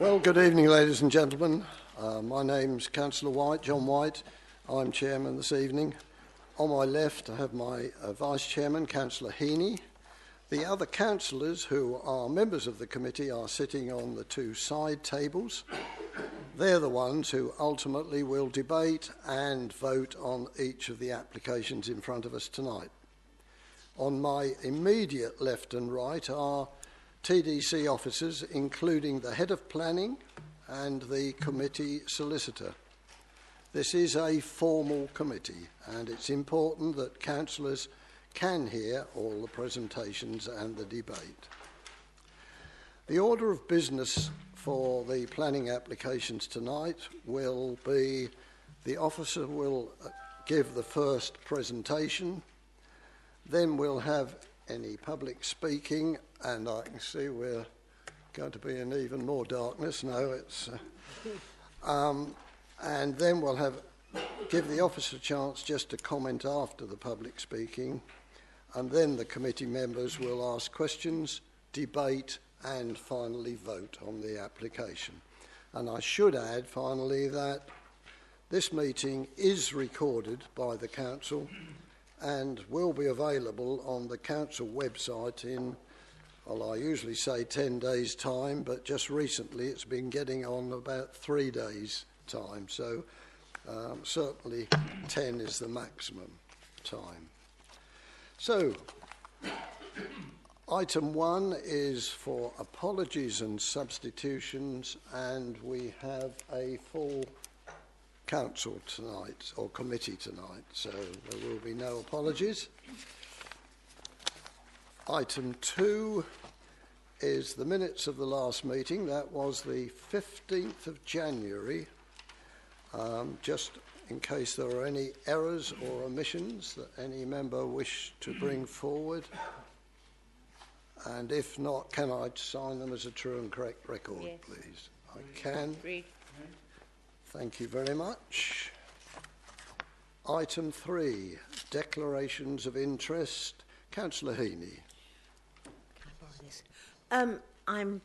Well, good evening, ladies and gentlemen. My name's Councillor White, John White. I'm chairman this evening. On my left, I have my vice chairman, Councillor Heaney. The other councillors who are members of the committee are sitting on the two side tables. They're the ones who ultimately will debate and vote on each of the applications in front of us tonight. On my immediate left and right are TDC officers, including the head of planning and the committee solicitor. This is a formal committee, and it's important that councillors can hear all the presentations and the debate. The order of business for the planning applications tonight will be the officer will give the first presentation, then we'll have any public speaking, and I can see we're going to be in even more darkness. No, it's and then we'll give the officer a chance just to comment after the public speaking, and then the committee members will ask questions, debate, and finally vote on the application. And I should add finally that this meeting is recorded by the council and will be available on the council website in, well, I usually say 10 days' time, but just recently it's been getting on about 3 days' time. So certainly 10 is the maximum time. So item 1 is for apologies and substitutions, and we have a full council tonight, or committee tonight, so there will be no apologies. Item 2 is the minutes of the last meeting. That was the 15th of January. Just in case there are any errors or omissions that any member wish to bring forward. And if not, can I sign them as a true and correct record, yes, please? I can. Agreed. Thank you very much. Item 3, declarations of interest. Councillor Heaney. I'm I'm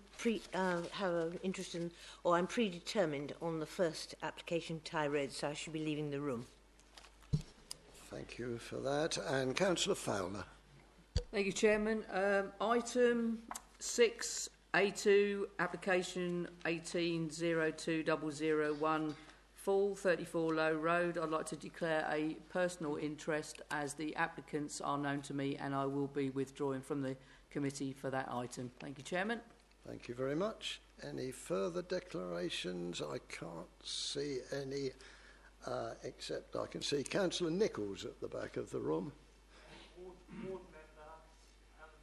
predetermined on the first application tirade, so I should be leaving the room. Thank you for that. And Councillor Fowler. Thank you, Chairman. Item 6, A2, application 18020001, Full 34 Low Road. I'd like to declare a personal interest as the applicants are known to me, and I will be withdrawing from the committee for that item. Thank you, Chairman. Thank you very much. Any further declarations? I can't see any, except I can see Councillor Nichols at the back of the room. Ward member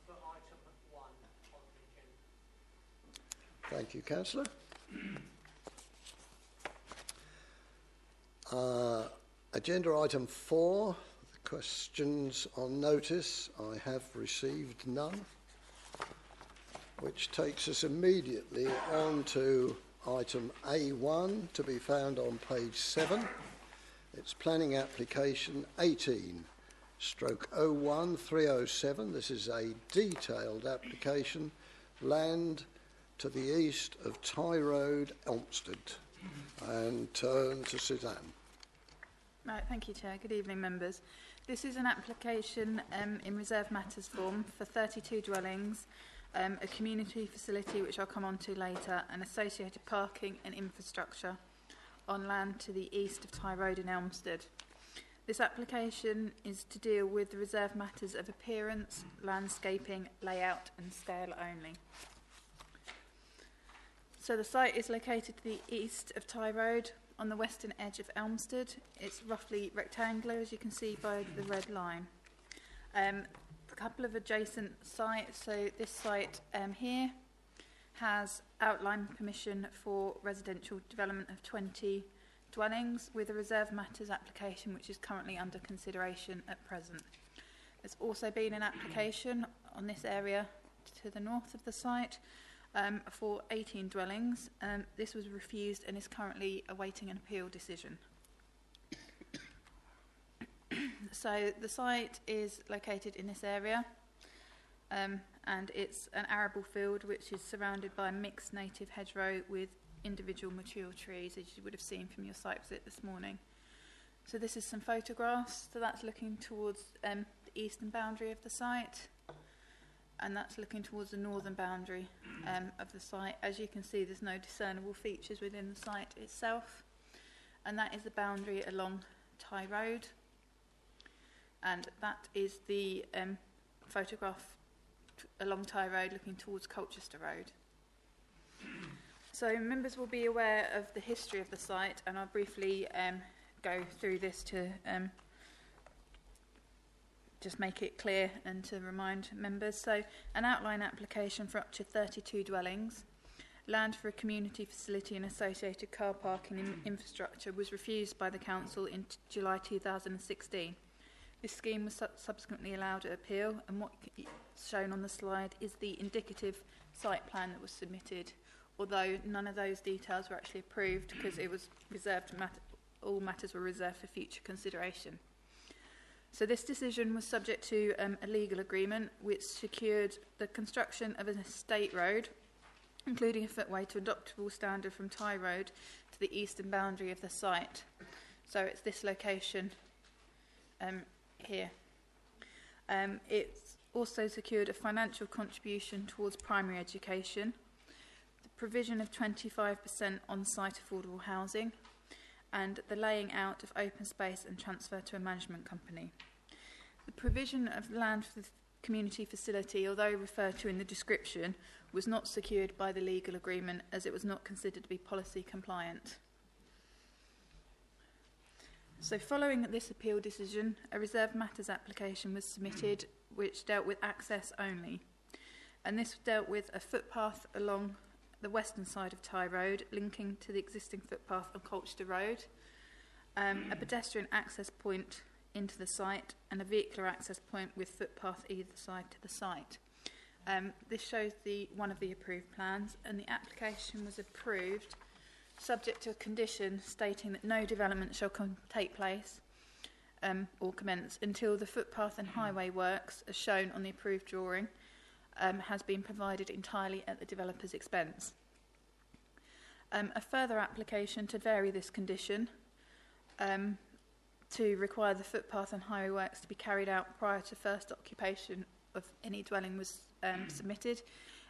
for item 1 on the agenda. Thank you, Councillor. Agenda item 4, the questions on notice. I have received none, which takes us immediately on to item A1, to be found on page 7. It's planning application 18/01307. This is a detailed application, land to the east of Tye Road, Elmstead. And turn to Suzanne. Right, thank you, Chair. Good evening, members. This is an application in reserve matters form for 32 dwellings, a community facility which I'll come on to later, and associated parking and infrastructure on land to the east of Tye Road in Elmstead. This application is to deal with the reserve matters of appearance, landscaping, layout and scale only. So the site is located to the east of Tye Road on the western edge of Elmstead. It's roughly rectangular, as you can see by the red line. A couple of adjacent sites. So this site here has outline permission for residential development of 20 dwellings with a reserve matters application which is currently under consideration at present. There's also been an application on this area to the north of the site for 18 dwellings. This was refused and is currently awaiting an appeal decision. So the site is located in this area, and it's an arable field which is surrounded by a mixed native hedgerow with individual mature trees, as you would have seen from your site visit this morning. So this is some photographs. So that's looking towards the eastern boundary of the site, and that's looking towards the northern boundary of the site. As you can see, there's no discernible features within the site itself, and that is the boundary along Tye Road, and that is the photograph along Tye Road looking towards Colchester Road. So members will be aware of the history of the site, and I'll briefly go through this to just make it clear and to remind members. So an outline application for up to 32 dwellings, land for a community facility and associated car parking infrastructure was refused by the council in July 2016. This scheme was subsequently allowed at appeal, and what is shown on the slide is the indicative site plan that was submitted, although none of those details were actually approved because it was reserved. All matters were reserved for future consideration. So this decision was subject to a legal agreement which secured the construction of an estate road, including a footway to adoptable standard from Tye Road to the eastern boundary of the site. So it's this location here. It's also secured a financial contribution towards primary education, the provision of 25% on-site affordable housing, and the laying out of open space and transfer to a management company. The provision of land for the community facility, although referred to in the description, was not secured by the legal agreement as it was not considered to be policy compliant. So following this appeal decision, a reserved matters application was submitted which dealt with access only, and this dealt with a footpath along the western side of Tye Road linking to the existing footpath on Colchester Road, a pedestrian access point into the site and a vehicular access point with footpath either side to the site. This shows one of the approved plans, and the application was approved subject to a condition stating that no development shall take place or commence until the footpath and highway works, as shown on the approved drawing, has been provided entirely at the developer's expense. A further application to vary this condition to require the footpath and highway works to be carried out prior to first occupation of any dwelling was submitted,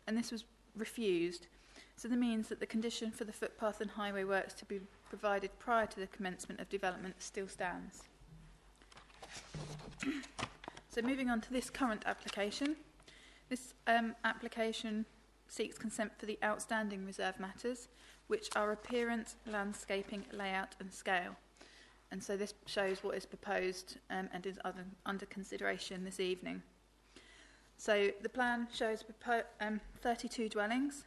and this was refused. So that means that the condition for the footpath and highway works to be provided prior to the commencement of development still stands. So moving on to this current application. This application seeks consent for the outstanding reserve matters, which are appearance, landscaping, layout and scale. And so this shows what is proposed and is under consideration this evening. So the plan shows 32 dwellings,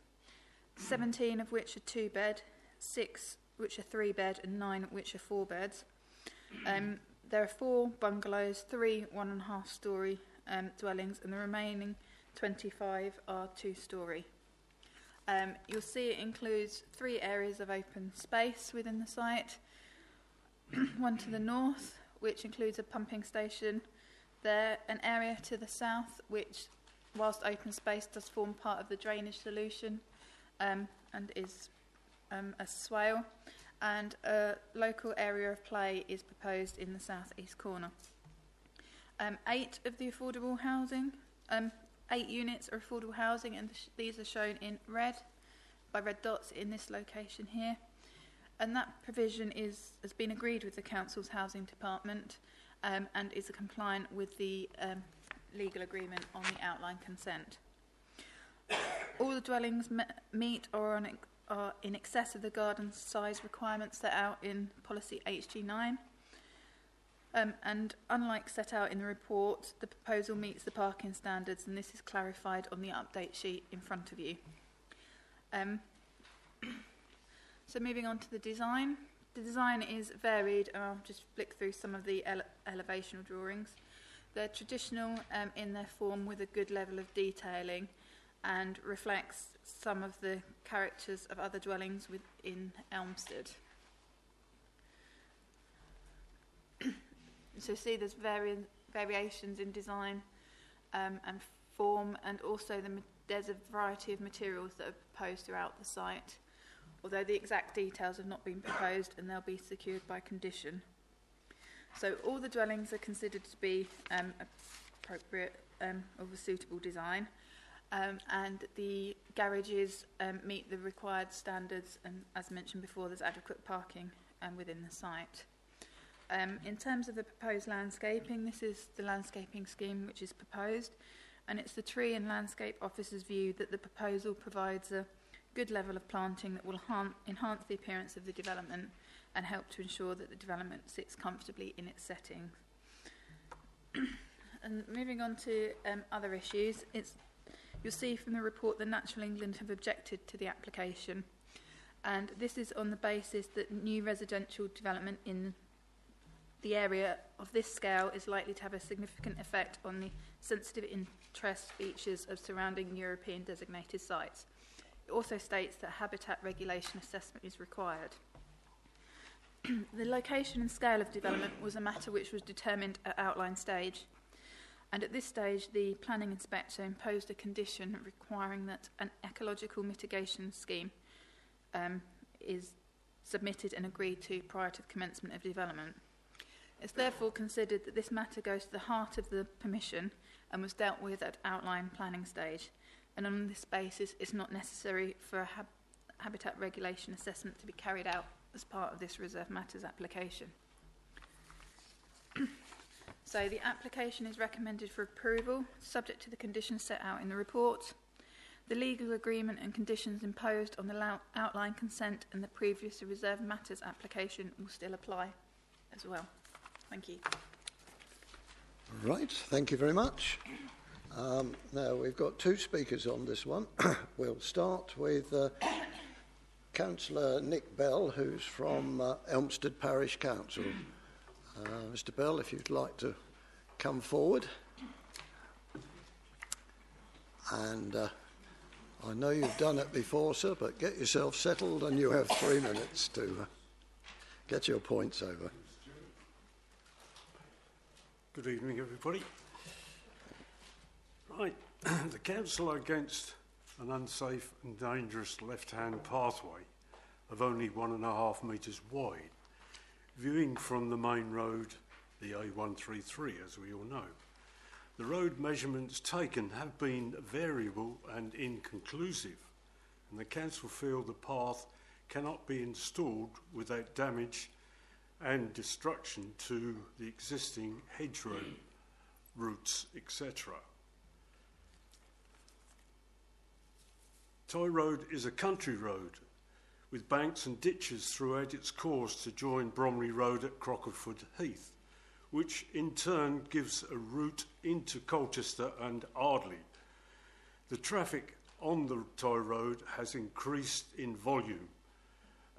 17 of which are 2-bed, 6 which are 3-bed and 9 which are 4 beds. There are 4 bungalows, 3 1.5-storey dwellings, and the remaining 25 are 2-storey. You'll see it includes 3 areas of open space within the site. One to the north, which includes a pumping station there, an area to the south, which, whilst open space, does form part of the drainage solution and is a swale, and a local area of play is proposed in the southeast corner. 8 of the affordable housing, 8 units are affordable housing, and these are shown in red, by red dots in this location here. And that provision has been agreed with the council's housing department and is compliant with the legal agreement on the outline consent. All the dwellings meet or are in excess of the garden size requirements set out in policy HG9. And unlike set out in the report, the proposal meets the parking standards, and this is clarified on the update sheet in front of you. So moving on to the design. The design is varied, and I'll just flick through some of the elevational drawings. They're traditional in their form with a good level of detailing and reflects some of the characters of other dwellings within Elmstead. So see there's variations in design and form, and also there's a variety of materials that are proposed throughout the site. although the exact details have not been proposed and they'll be secured by condition. So all the dwellings are considered to be appropriate of a suitable design, and the garages meet the required standards, and as mentioned before, there's adequate parking within the site. In terms of the proposed landscaping, this is the landscaping scheme which is proposed, and it's the Tree and Landscape Officer's view that the proposal provides a good level of planting that will enhance the appearance of the development and help to ensure that the development sits comfortably in its setting. And moving on to other issues, you'll see from the report that Natural England have objected to the application, and this is on the basis that new residential development in the area of this scale is likely to have a significant effect on the sensitive interest features of surrounding European designated sites. It also states that habitat regulation assessment is required. The location and scale of development was a matter which was determined at outline stage, and at this stage the planning inspector imposed a condition requiring that an ecological mitigation scheme is submitted and agreed to prior to the commencement of development. It's therefore considered that this matter goes to the heart of the permission and was dealt with at outline planning stage, and on this basis it's not necessary for a habitat regulation assessment to be carried out as part of this reserve matters application. So the application is recommended for approval, subject to the conditions set out in the report. The legal agreement and conditions imposed on the outline consent and the previous reserve matters application will still apply as well. Thank you. Right, thank you very much. Now, we've got two speakers on this one. We'll start with Councillor Nick Bell, who's from Elmstead Parish Council. Mr. Bell, if you'd like to come forward. And I know you've done it before, sir, but get yourself settled and you have 3 minutes to get your points over. Good evening, everybody. Right, the council are against an unsafe and dangerous left-hand pathway of only 1.5 metres wide, viewing from the main road, the A133, as we all know. The road measurements taken have been variable and inconclusive, and the council feel the path cannot be installed without damage and destruction to the existing hedgerow routes, etc. Tye Road is a country road with banks and ditches throughout its course to join Bromley Road at Crockerford Heath, which in turn gives a route into Colchester and Ardley. The traffic on the Tye Road has increased in volume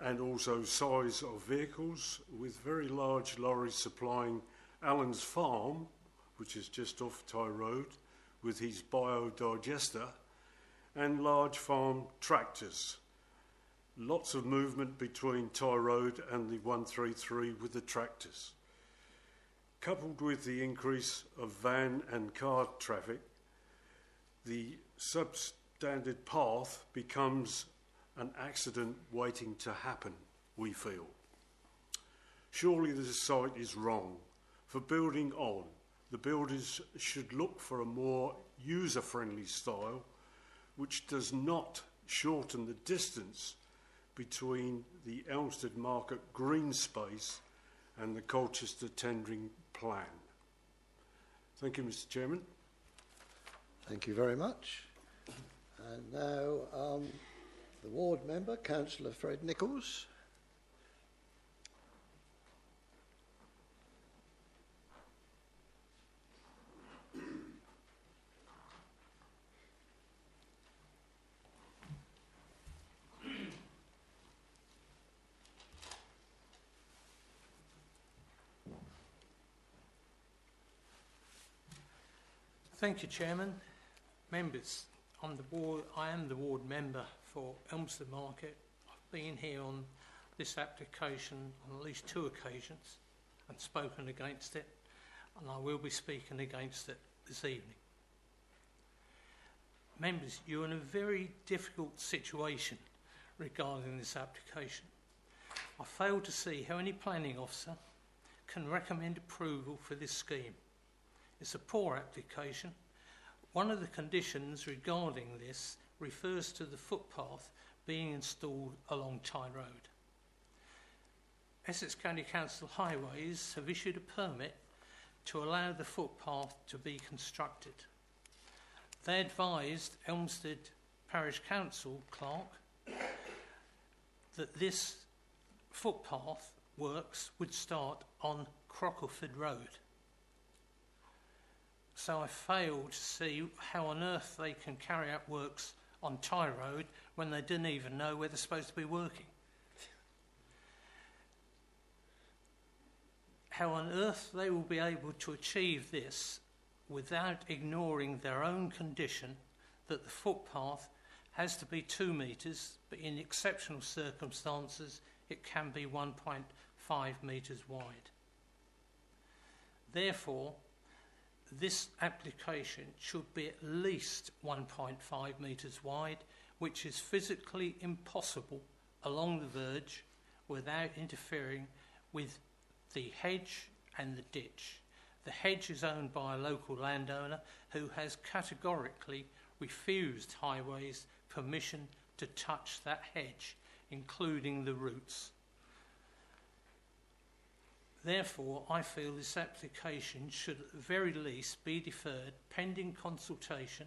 and also size of vehicles, with very large lorries supplying Allen's Farm, which is just off Tye Road, with his biodigester, and large farm tractors. Lots of movement between Tye Road and the 133 with the tractors. Coupled with the increase of van and car traffic, the substandard path becomes an accident waiting to happen, we feel. Surely the site is wrong. For building on, the builders should look for a more user-friendly style which does not shorten the distance between the Elmstead Market green space and the Colchester tendering plan. Thank you, Mr. Chairman. Thank you very much. And now the ward member, Councillor Fred Nichols. Thank you, Chairman. Members on the board, I am the ward member for Elmstead Market. I've been here on this application on at least 2 occasions and spoken against it, and I will be speaking against it this evening. Members, you're in a very difficult situation regarding this application. I fail to see how any planning officer can recommend approval for this scheme. It's a poor application. One of the conditions regarding this refers to the footpath being installed along Tye Road. Essex County Council Highways have issued a permit to allow the footpath to be constructed. They advised Elmstead Parish Council clerk that this footpath works would start on Crockerford Road. So I fail to see how on earth they can carry out works on Tye Road when they didn't even know where they're supposed to be working. How on earth they will be able to achieve this without ignoring their own condition that the footpath has to be 2 metres, but in exceptional circumstances it can be 1.5 metres wide. Therefore, this application should be at least 1.5 metres wide, which is physically impossible along the verge without interfering with the hedge and the ditch. The hedge is owned by a local landowner who has categorically refused Highways permission to touch that hedge, including the roots. Therefore, I feel this application should at the very least be deferred pending consultation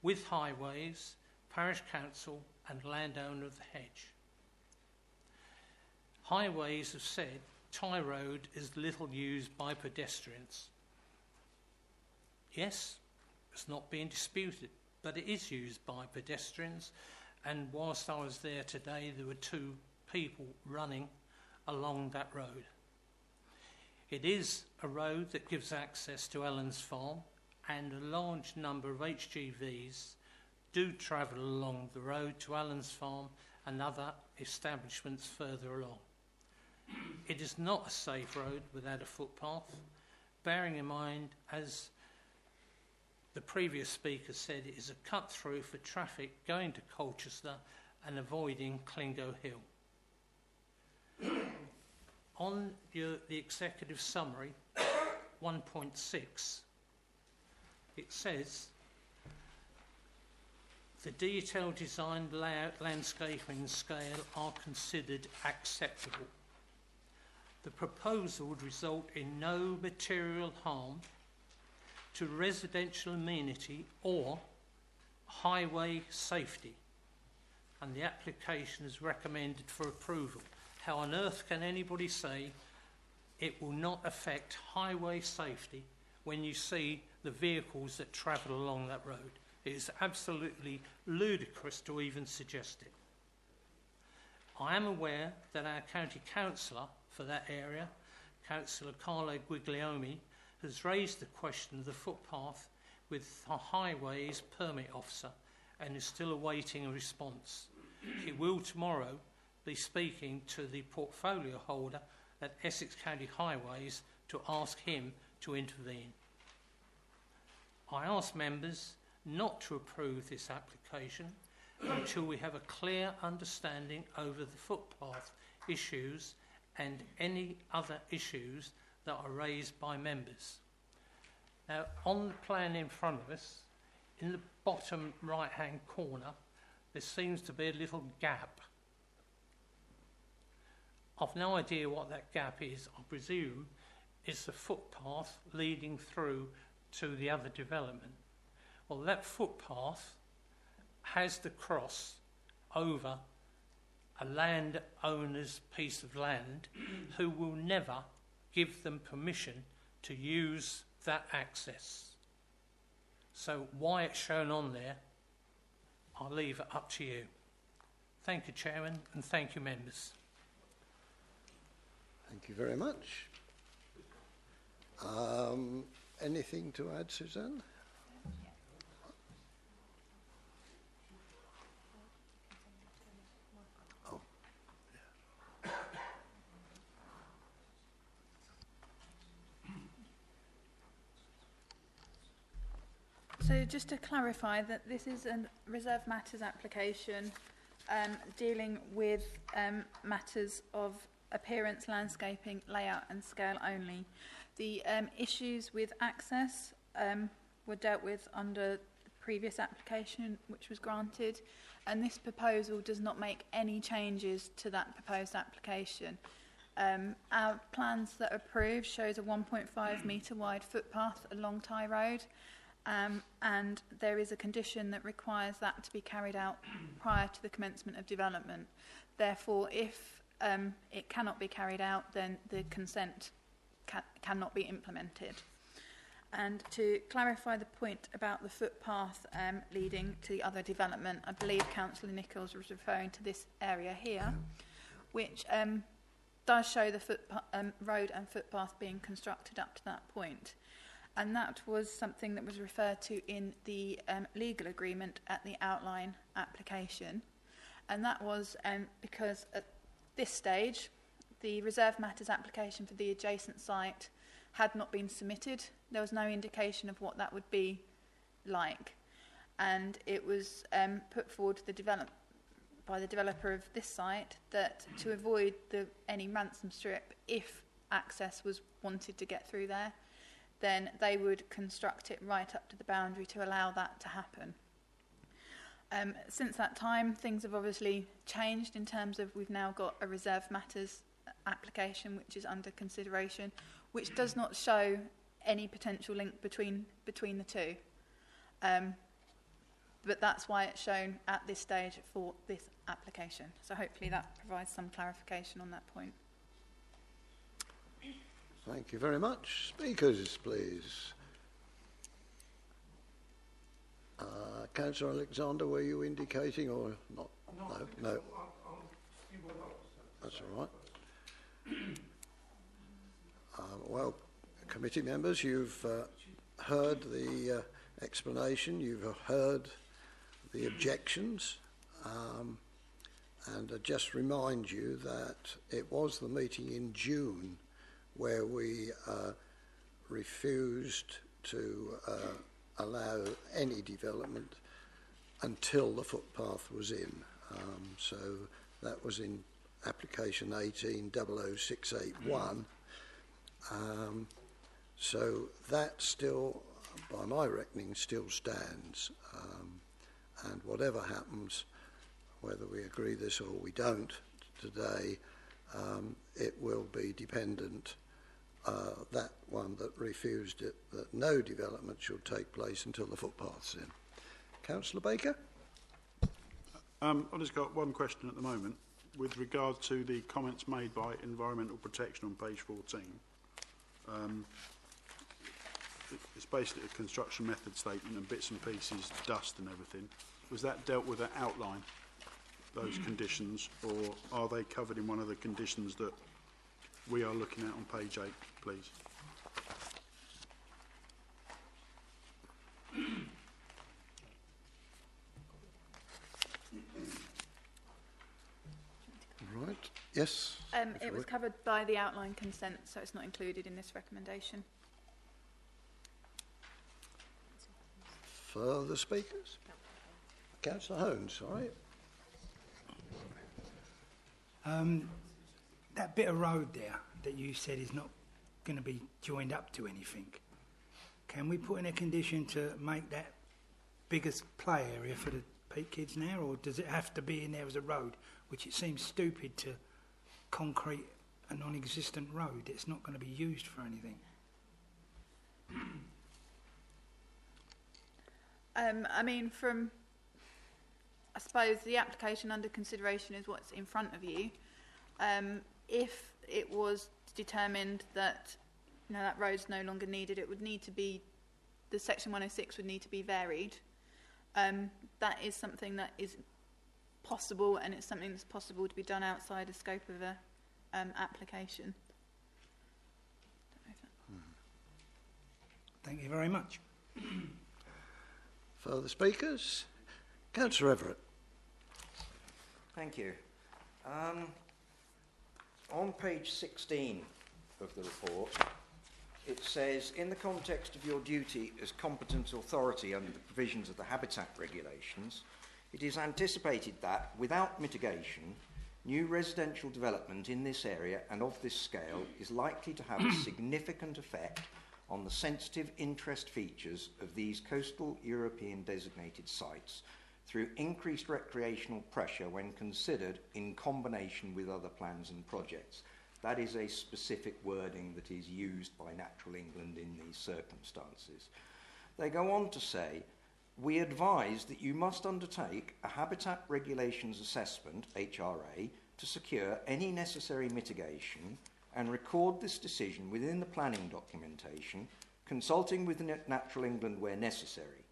with Highways, Parish Council and landowner of the hedge. Highways have said Tye Road is little used by pedestrians. Yes, it's not being disputed, but it is used by pedestrians, and whilst I was there today there were 2 people running along that road. It is a road that gives access to Ellen's farm, and a large number of HGVs do travel along the road to Ellen's farm and other establishments further along. It is not a safe road without a footpath, bearing in mind, as the previous speaker said, it is a cut through for traffic going to Colchester and avoiding Clingo Hill. On the executive summary, 1.6, it says the detailed design, layout, landscaping and scale are considered acceptable. The proposal would result in no material harm to residential amenity or highway safety, and the application is recommended for approval. How on earth can anybody say it will not affect highway safety when you see the vehicles that travel along that road? It is absolutely ludicrous to even suggest it. I am aware that our county councillor for that area, Councillor Carlo Guiglielmi, has raised the question of the footpath with the Highways permit officer and is still awaiting a response. He will tomorrow be speaking to the portfolio holder at Essex County Highways to ask him to intervene. I ask members not to approve this application until we have a clear understanding over the footpath issues and any other issues that are raised by members. Now, on the plan in front of us, in the bottom right-hand corner, there seems to be a little gap. I've no idea what that gap is. I presume it's the footpath leading through to the other development. Well, that footpath has to cross over a landowner's piece of land who will never give them permission to use that access. So why it's shown on there, I'll leave it up to you. Thank you, Chairman, and thank you, members. Thank you very much. Anything to add, Suzanne? Oh, yeah. So just to clarify that this is a reserved matters application dealing with matters of appearance, landscaping, layout and scale only. The issues with access were dealt with under the previous application which was granted, and this proposal does not make any changes to that proposed application. Our plans that are approved shows a 1.5 metre wide footpath along Tye Road, and there is a condition that requires that to be carried out prior to the commencement of development. Therefore, if it cannot be carried out, then the consent cannot be implemented. And to clarify the point about the footpath leading to the other development, I believe Councillor Nichols was referring to this area here, which does show the road and footpath being constructed up to that point. And that was something that was referred to in the legal agreement at the outline application. And that was because at this stage, the reserve matters application for the adjacent site had not been submitted. There was no indication of what that would be like. And it was put forward to by the developer of this site that to avoid any ransom strip, if access was wanted to get through there, then they would construct it right up to the boundary to allow that to happen. Since that time, things have obviously changed in terms of we've now got a reserve matters application which is under consideration, which does not show any potential link between the two. But that's why it's shown at this stage for this application. So hopefully that provides some clarification on that point. Thank you very much. Speakers, please. Councillor Alexander, were you indicating or not? No. That's all right. Well, committee members, you've heard the explanation, you've heard the objections, and I just remind you that it was the meeting in June where we refused to allow any development until the footpath was in. So that was in application 18-00681. So that still, by my reckoning, still stands. And whatever happens, whether we agree this or we don't today, it will be dependent, that one that refused it, that no development should take place until the footpath's in. Councillor Baker? I've just got one question at the moment with regard to the comments made by Environmental Protection on page 14. It's basically a construction method statement and bits and pieces, dust and everything. Was that dealt with at outline, those conditions, or are they covered in one of the conditions that we are looking at on page 8, please? Right. Yes? It was covered by the outline consent, so it's not included in this recommendation. Further speakers? Councillor Holmes, all right. That bit of road there that you said is not going to be joined up to anything, can we put in a condition to make that biggest play area for the Peak kids now, or does it have to be in there as a road, which it seems stupid to concrete a non-existent road? It's not going to be used for anything. I mean, I suppose the application under consideration is what's in front of you. If it was determined that that road's no longer needed, it would need to be, the section 106 would need to be varied. That is something that is possible, and it's something that's possible to be done outside the scope of a application. Thank you very much. Further speakers? Councillor Everett. Thank you. On page 16 of the report, it says, in the context of your duty as competent authority under the provisions of the Habitat Regulations, It is anticipated that, without mitigation, new residential development in this area and of this scale is likely to have a significant effect on the sensitive interest features of these coastal European designated sites through increased recreational pressure when considered in combination with other plans and projects. That is a specific wording that is used by Natural England in these circumstances. They go on to say, we advise that you must undertake a Habitat Regulations Assessment, HRA, to secure any necessary mitigation and record this decision within the planning documentation, consulting with Natural England where necessary.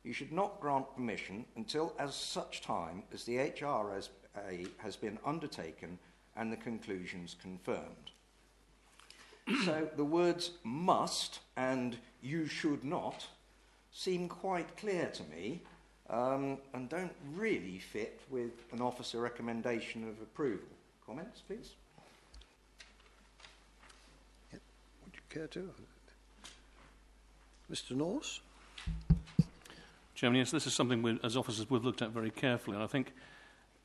You should not grant permission until as such time as the HRA has been undertaken and the conclusions confirmed. So the words must and you should not seem quite clear to me and don't really fit with an officer recommendation of approval. Comments, please? Yep. Would you care to? Mr. Norse? Chairman, yes, this is something we, as officers we've looked at very carefully, and I think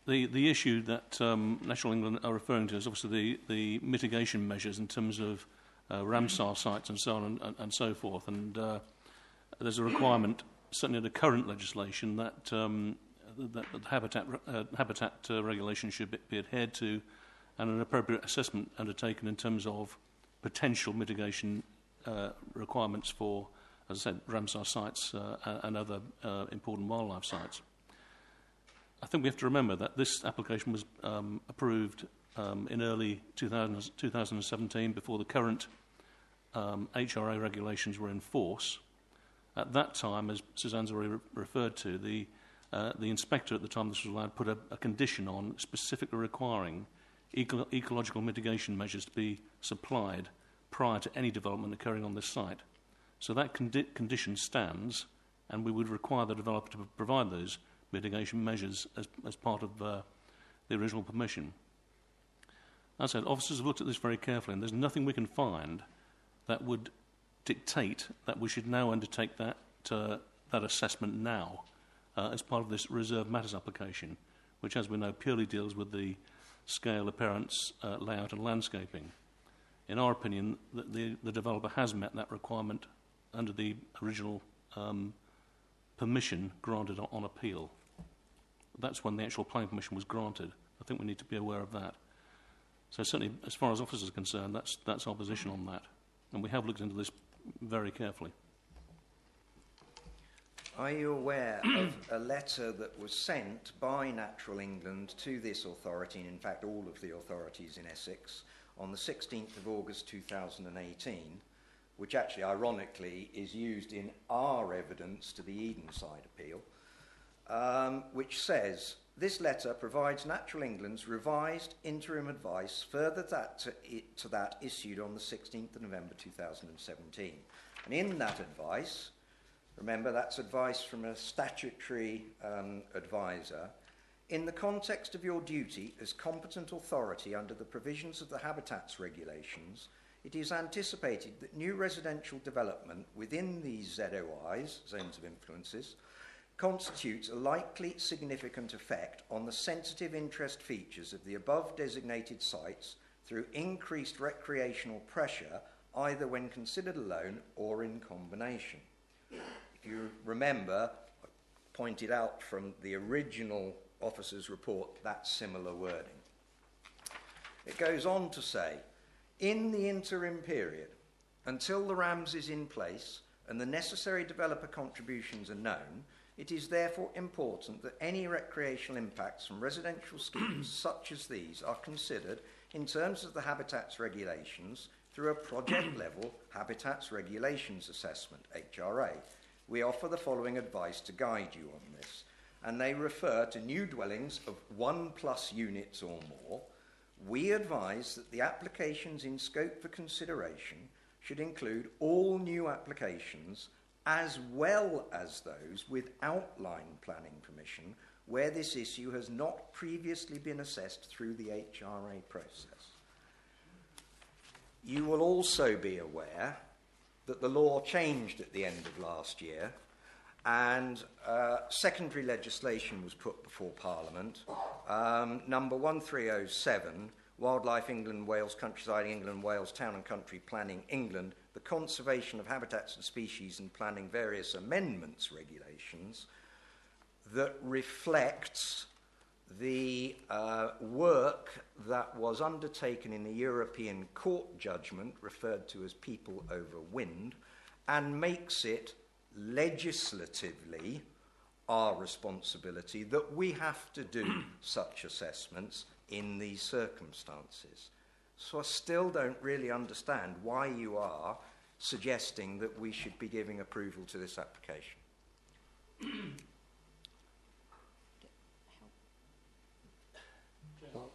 the issue that National England are referring to is obviously the mitigation measures in terms of Ramsar sites and so on and so forth, and there's a requirement, certainly in the current legislation, that that habitat regulation should be adhered to, and an appropriate assessment undertaken in terms of potential mitigation requirements for, as I said, Ramsar sites and other important wildlife sites. I think we have to remember that this application was approved in early 2017, before the current HRA regulations were in force. At that time, as Suzanne's already referred to, the inspector at the time this was allowed put a condition on specifically requiring ecological mitigation measures to be supplied prior to any development occurring on this site. So that condition stands, and we would require the developer to provide those mitigation measures as part of the original permission. As I said, officers have looked at this very carefully, and there's nothing we can find that would dictate that we should now undertake that assessment now as part of this reserved matters application, which, as we know, purely deals with the scale, appearance, layout and landscaping. In our opinion, the developer has met that requirement under the original permission granted on appeal. That's when the actual planning permission was granted. I think we need to be aware of that. So certainly, as far as officers are concerned, that's our position on that. And we have looked into this very carefully. Are you aware of a letter that was sent by Natural England to this authority, and in fact all of the authorities in Essex, on the 16th of August 2018, which actually ironically is used in our evidence to the Edenside appeal, which says, this letter provides Natural England's revised interim advice further to that issued on the 16th of November 2017. And in that advice, remember that's advice from a statutory advisor, in the context of your duty as competent authority under the provisions of the Habitats Regulations, it is anticipated that new residential development within these ZOIs, zones of influences, constitutes a likely significant effect on the sensitive interest features of the above designated sites through increased recreational pressure, either when considered alone or in combination. If you remember, I pointed out from the original officer's report that similar wording. It goes on to say, in the interim period, until the RAMS is in place and the necessary developer contributions are known, it is therefore important that any recreational impacts from residential schemes such as these are considered in terms of the Habitats Regulations through a project-level Habitats Regulations Assessment, HRA. We offer the following advice to guide you on this, and they refer to new dwellings of 1+ units or more. We advise that the applications in scope for consideration should include all new applications as well as those with outline planning permission where this issue has not previously been assessed through the HRA process. You will also be aware that the law changed at the end of last year, And secondary legislation was put before Parliament. Number 1307, Wildlife England, Wales, Countryside England, Wales, Town and Country Planning England, the Conservation of Habitats and Species and Planning Various Amendments regulations, that reflects the work that was undertaken in the European Court judgment, referred to as People over Wind, and makes it legislatively our responsibility that we have to do such assessments in these circumstances. So I still don't really understand why you are suggesting that we should be giving approval to this application.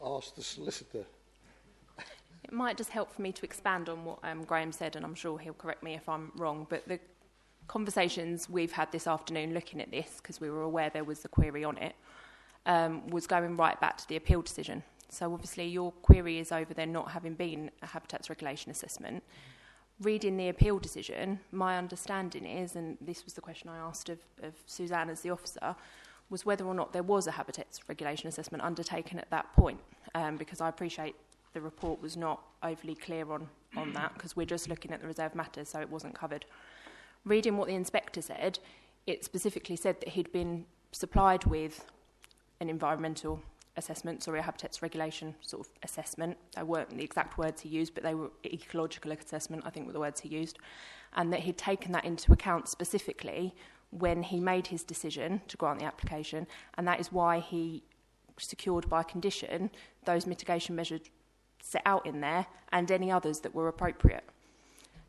I'll ask the solicitor. It might just help for me to expand on what Graham said, and I'm sure he'll correct me if I'm wrong, but the conversations we've had this afternoon looking at this, because we were aware there was a query on it, was going right back to the appeal decision. So obviously your query is over there not having been a habitats regulation assessment. Reading the appeal decision, my understanding is, and this was the question I asked of Suzanne as the officer, was whether or not there was a habitats regulation assessment undertaken at that point, because I appreciate the report was not overly clear on that, because we're just looking at the reserved matters, so it wasn't covered. Reading what the inspector said, it specifically said that he'd been supplied with an environmental assessment, sorry, a habitats regulation sort of assessment. They weren't the exact words he used, but they were ecological assessment, I think were the words he used, and that he'd taken that into account specifically when he made his decision to grant the application, and that is why he secured by condition those mitigation measures set out in there and any others that were appropriate.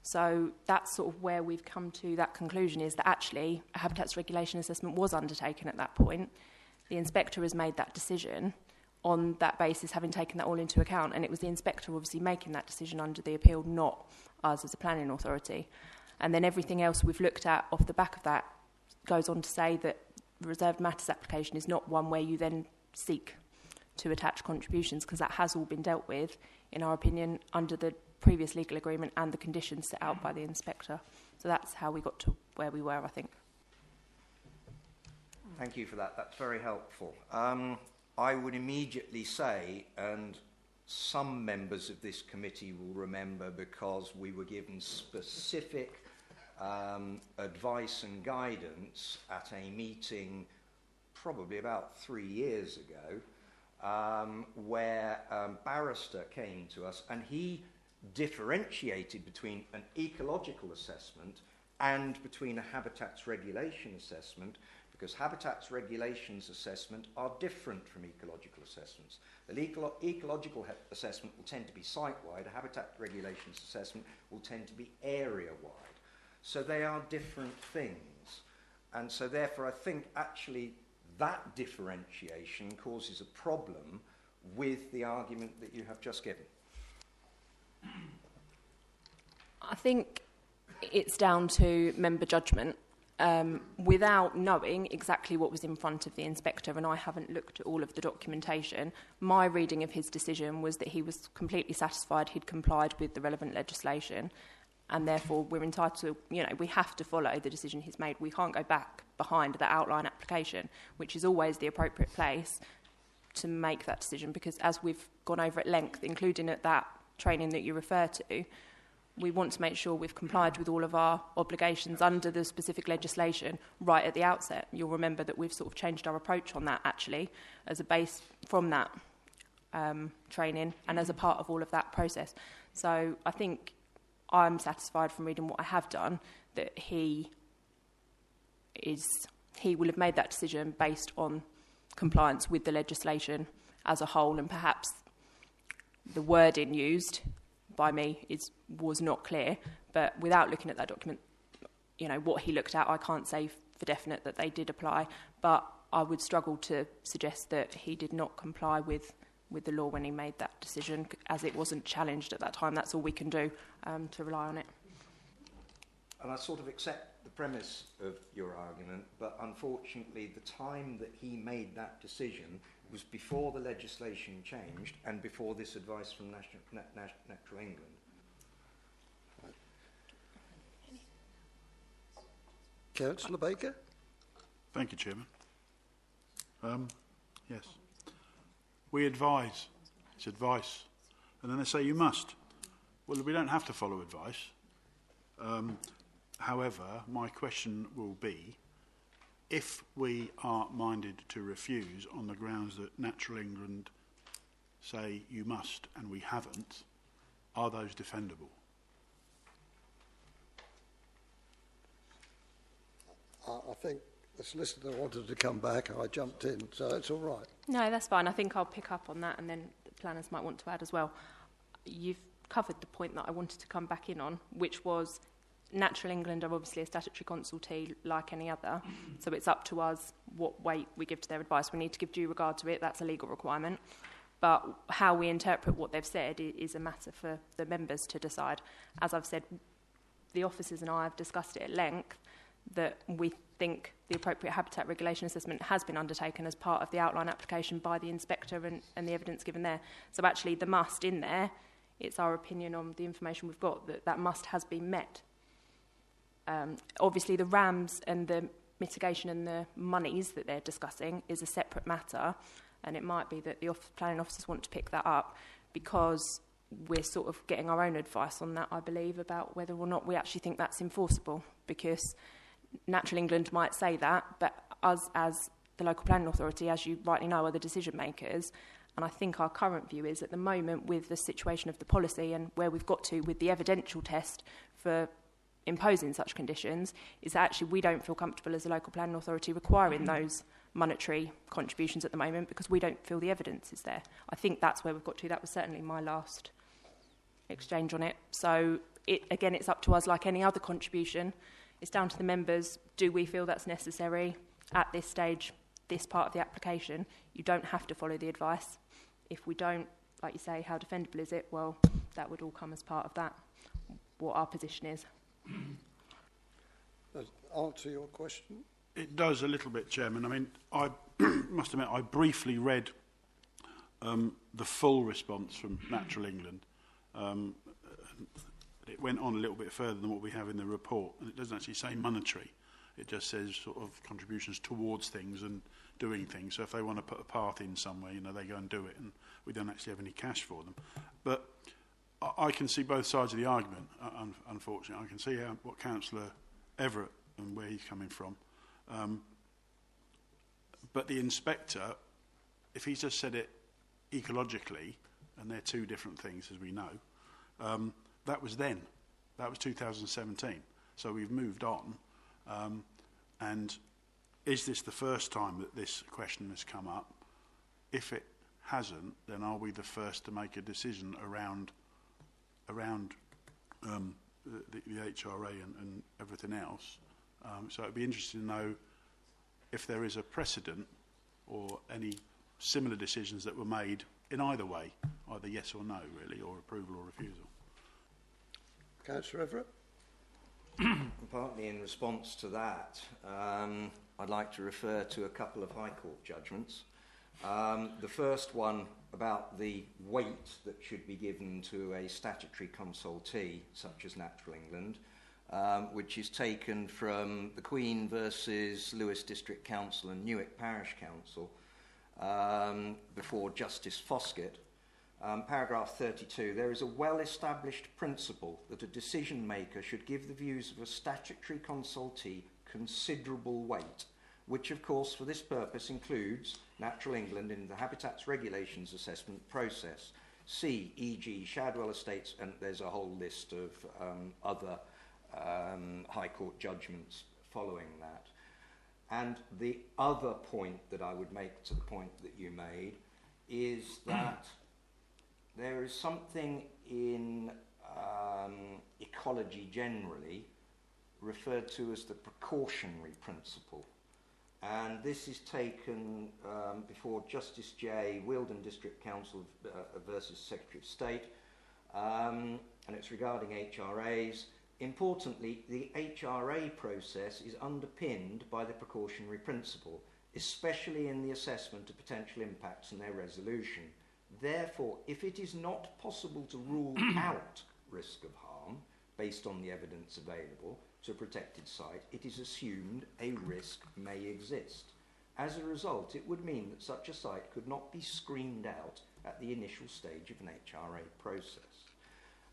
So that's sort of where we've come to that conclusion, is that actually a habitats regulation assessment was undertaken at that point. The inspector has made that decision on that basis, having taken that all into account, and it was the inspector obviously making that decision under the appeal, not us as a planning authority. And then everything else we've looked at off the back of that goes on to say that the reserved matters application is not one where you then seek to attach contributions, because that has all been dealt with, in our opinion, under the previous legal agreement and the conditions set out by the inspector. So that's how we got to where we were, I think. Thank you for that. That's very helpful. I would immediately say, and some members of this committee will remember because we were given specific advice and guidance at a meeting probably about 3 years ago, where a barrister came to us and he differentiated between an ecological assessment and between a habitats regulation assessment, because habitats regulations assessment are different from ecological assessments. The ecological assessment will tend to be site-wide, a habitat regulations assessment will tend to be area-wide. So they are different things. And so therefore I think actually that differentiation causes a problem with the argument that you have just given. I think it's down to member judgment. Without knowing exactly what was in front of the inspector, and I haven't looked at all of the documentation, my reading of his decision was that he was completely satisfied he'd complied with the relevant legislation, and therefore we're entitled to, we have to follow the decision he's made. We can't go back behind that outline application, which is always the appropriate place to make that decision, because as we've gone over at length, including at that training that you refer to, we want to make sure we've complied with all of our obligations under the specific legislation right at the outset. You'll remember that we've sort of changed our approach on that, actually, as a base from that training and as a part of all of that process. So I think I'm satisfied from reading what I have done that he will have made that decision based on compliance with the legislation as a whole, and perhaps the wording used by me was not clear, but without looking at that document, what he looked at, I can't say for definite that they did apply, but I would struggle to suggest that he did not comply with the law when he made that decision, as it wasn't challenged at that time. That's all we can do, to rely on it. And I sort of accept the premise of your argument, but unfortunately the time that he made that decision was before the legislation changed and before this advice from Natural England. Councillor Baker? Thank you, Chairman. Yes. We advise. It's advice. And then they say you must. Well, we don't have to follow advice. However, my question will be, if we are minded to refuse on the grounds that Natural England say you must and we haven't, are those defendable? I think the solicitor wanted to come back and I jumped in, so it's all right. No, that's fine. I think I'll pick up on that and then the planners might want to add as well. You've covered the point that I wanted to come back in on, which was Natural England are obviously a statutory consultee like any other, so it's up to us what weight we give to their advice. We need to give due regard to it. That's a legal requirement. But how we interpret what they've said is a matter for the members to decide. As I've said, the officers and I have discussed it at length, that we think the appropriate habitat regulation assessment has been undertaken as part of the outline application by the inspector and the evidence given there. So actually the must in there, it's our opinion on the information we've got that that must has been met. Obviously the RAMs and the mitigation and the monies that they're discussing is a separate matter, and it might be that the planning officers want to pick that up because we're sort of getting our own advice on that, I believe, about whether or not we actually think that's enforceable, because Natural England might say that, but us as the local planning authority, as you rightly know, are the decision makers. And I think our current view is at the moment, with the situation of the policy and where we've got to with the evidential test for imposing such conditions, is that actually we don't feel comfortable as a local planning authority requiring those monetary contributions at the moment because we don't feel the evidence is there. I think that's where we've got to. That was certainly my last exchange on it. So again, it's up to us like any other contribution. It's down to the members. Do we feel that's necessary at this stage, this part of the application? You don't have to follow the advice. If we don't, like you say, how defendable is it? Well, that would all come as part of that, what our position is. Does that answer your question? It does a little bit, Chairman. I mean, I must admit, I briefly read the full response from Natural England. It went on a little bit further than what we have in the report, and it doesn't actually say monetary. It just says sort of contributions towards things and doing things. So if they want to put a path in somewhere, you know, they go and do it, and we don't actually have any cash for them. But I can see both sides of the argument, unfortunately. I can see what Councillor Everett and where he's coming from. But the inspector, if he's just said it ecologically, and they're two different things, as we know, that was then. That was 2017. So we've moved on. And is this the first time that this question has come up? If it hasn't, then are we the first to make a decision around the HRA and everything else? So it'd be interesting to know if there is a precedent or any similar decisions that were made in either way, either yes or no, really, or approval or refusal. Councillor Everett? Partly in response to that, I'd like to refer to a couple of High Court judgments. The first one about the weight that should be given to a statutory consultee, such as Natural England, which is taken from the Queen versus Lewis District Council and Newark Parish Council before Justice Foskett. Paragraph 32, there is a well-established principle that a decision maker should give the views of a statutory consultee considerable weight, which of course for this purpose includes Natural England in the Habitats Regulations Assessment process. See, e.g. Shadwell Estates, and there's a whole list of other High Court judgments following that. And the other point that I would make to the point that you made is that there is something in ecology generally referred to as the precautionary principle. And this is taken before Justice J, Wealdon District Council versus Secretary of State, and it's regarding HRAs. Importantly, the HRA process is underpinned by the precautionary principle, especially in the assessment of potential impacts and their resolution. Therefore, if it is not possible to rule out risk of harm based on the evidence available, to a protected site, it is assumed a risk may exist. As a result, it would mean that such a site could not be screened out at the initial stage of an HRA process.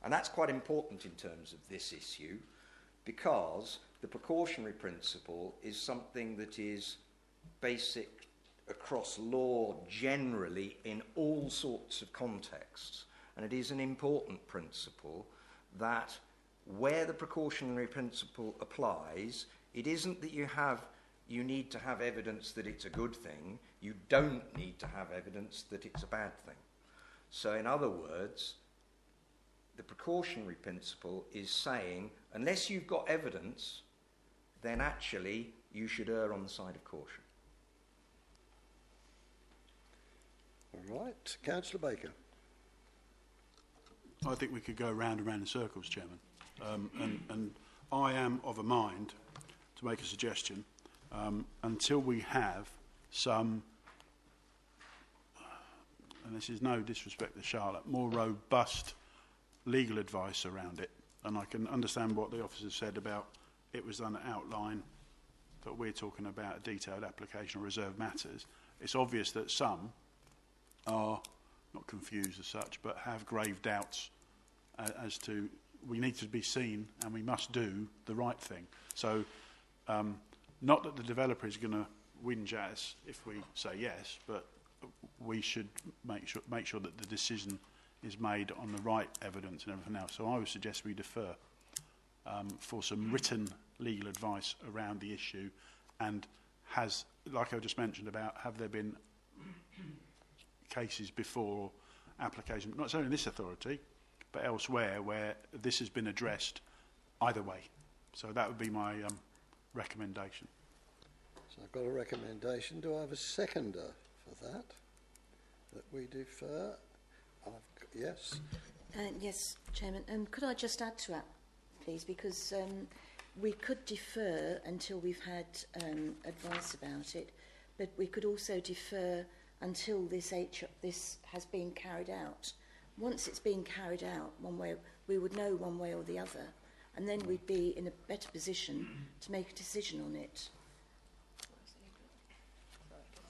And that's quite important in terms of this issue, because the precautionary principle is something that is basic across law generally in all sorts of contexts. And it is an important principle that where the precautionary principle applies, it isn't that you need to have evidence that it's a good thing, you don't need to have evidence that it's a bad thing. So in other words, the precautionary principle is saying, unless you've got evidence, then actually you should err on the side of caution. All right, Councillor Baker. I think we could go round and round in circles, Chairman. And I am of a mind to make a suggestion. Until we have some, and this is no disrespect to Charlotte, more robust legal advice around it. And I can understand what the officer said about it was done at outline, but we're talking about a detailed application of reserved matters. It's obvious that some are not confused as such, but have grave doubts as to we need to be seen and we must do the right thing. So not that the developer is going to whinge at us if we say yes, but we should make sure that the decision is made on the right evidence and everything else. So I would suggest we defer for some written legal advice around the issue, and has, like I just mentioned about, have there been cases before application, not only in this authority, but elsewhere where this has been addressed either way. So that would be my recommendation. So I've got a recommendation. Do I have a seconder for that we defer? Yes. Yes, Chairman. Could I just add to that, please? Because we could defer until we've had advice about it, but we could also defer until this has been carried out. Once it's been carried out, one way we would know one way or the other, and then we'd be in a better position to make a decision on it.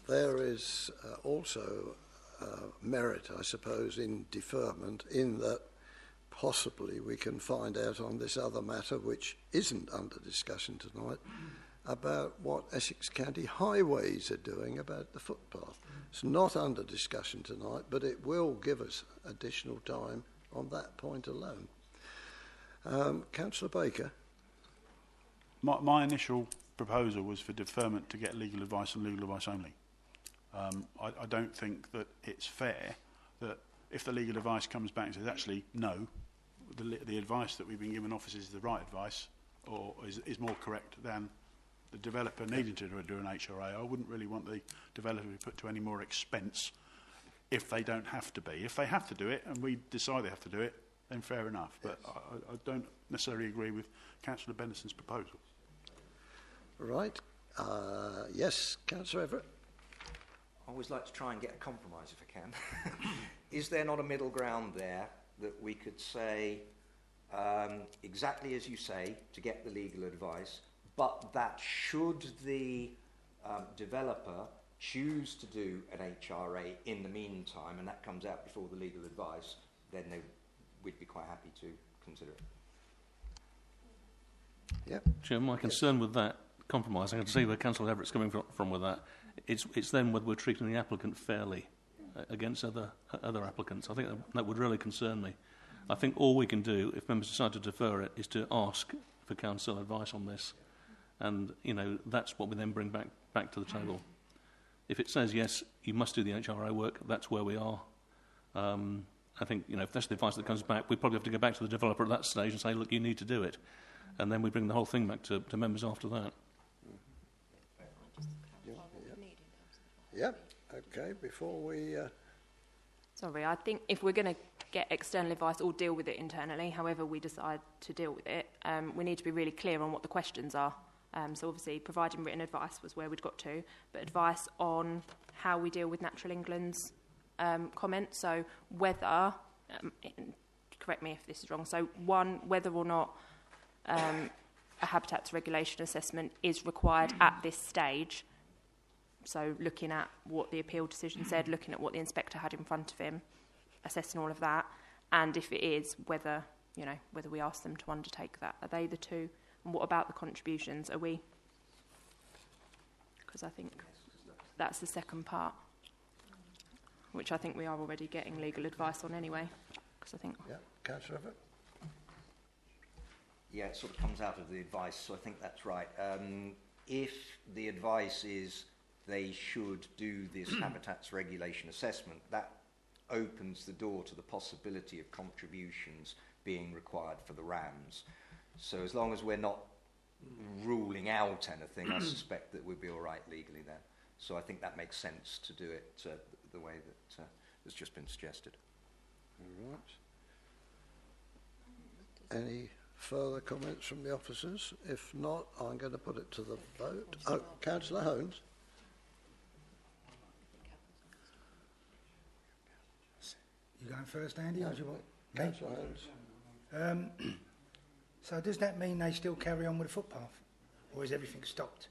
There is also merit, I suppose, in deferment, in that possibly we can find out on this other matter, which isn't under discussion tonight, about what Essex County Highways are doing about the footpath. It's not under discussion tonight, but it will give us additional time on that point alone. Councillor Baker. My initial proposal was for deferment to get legal advice and legal advice only. I don't think that it's fair that if the legal advice comes back and says, actually, no, the advice that we've been given officers is the right advice, or is more correct than the developer needing to do an HRA. I wouldn't really want the developer to be put to any more expense if they don't have to be. If they have to do it and we decide they have to do it, then fair enough. But I don't necessarily agree with Councillor Bennison's proposal. Right. Yes, Councillor Everett. I always like to try and get a compromise if I can. Is there not a middle ground there that we could say, exactly as you say, to get the legal advice, but that should the developer choose to do an HRA in the meantime, and that comes out before the legal advice, then we'd be quite happy to consider it. Yep. Chair, my concern with that compromise, I can see where Councillor Everett's coming from with that. It's then whether we're treating the applicant fairly against other applicants. I think that would really concern me. I think all we can do, if members decide to defer it, is to ask for council advice on this, and that's what we then bring back to the table. If it says yes, you must do the HRA work, that's where we are. I think if that's the advice that comes back, we probably have to go back to the developer at that stage and say, look, you need to do it, and then we bring the whole thing back to members after that. Yeah, okay, before we... Sorry, I think if we're going to get external advice or deal with it internally, however we decide to deal with it, we need to be really clear on what the questions are. So obviously providing written advice was where we'd got to, but advice on how we deal with Natural England's comments. So whether, correct me if this is wrong, so one, whether or not a habitats regulation assessment is required at this stage. So looking at what the appeal decision said, looking at what the inspector had in front of him, assessing all of that, and if it is, whether we ask them to undertake that. Are they the two? And what about the contributions? Are we? Because I think that's the second part, which I think we are already getting legal advice on anyway. Because I think. Yeah, Councillor Everett. Yeah, it sort of comes out of the advice, so I think that's right. If the advice is they should do this habitats regulation assessment, that opens the door to the possibility of contributions being required for the RAMs. So as long as we're not ruling out anything, I suspect that we'd be all right legally then. So I think that makes sense to do it the way that has just been suggested. All right. Any further comments from the officers? If not, I'm going to put it to the vote. Oh, Councillor Holmes. You going first, Andy, or do you want me? Councillor Holmes. So does that mean they still carry on with the footpath, or is everything stopped?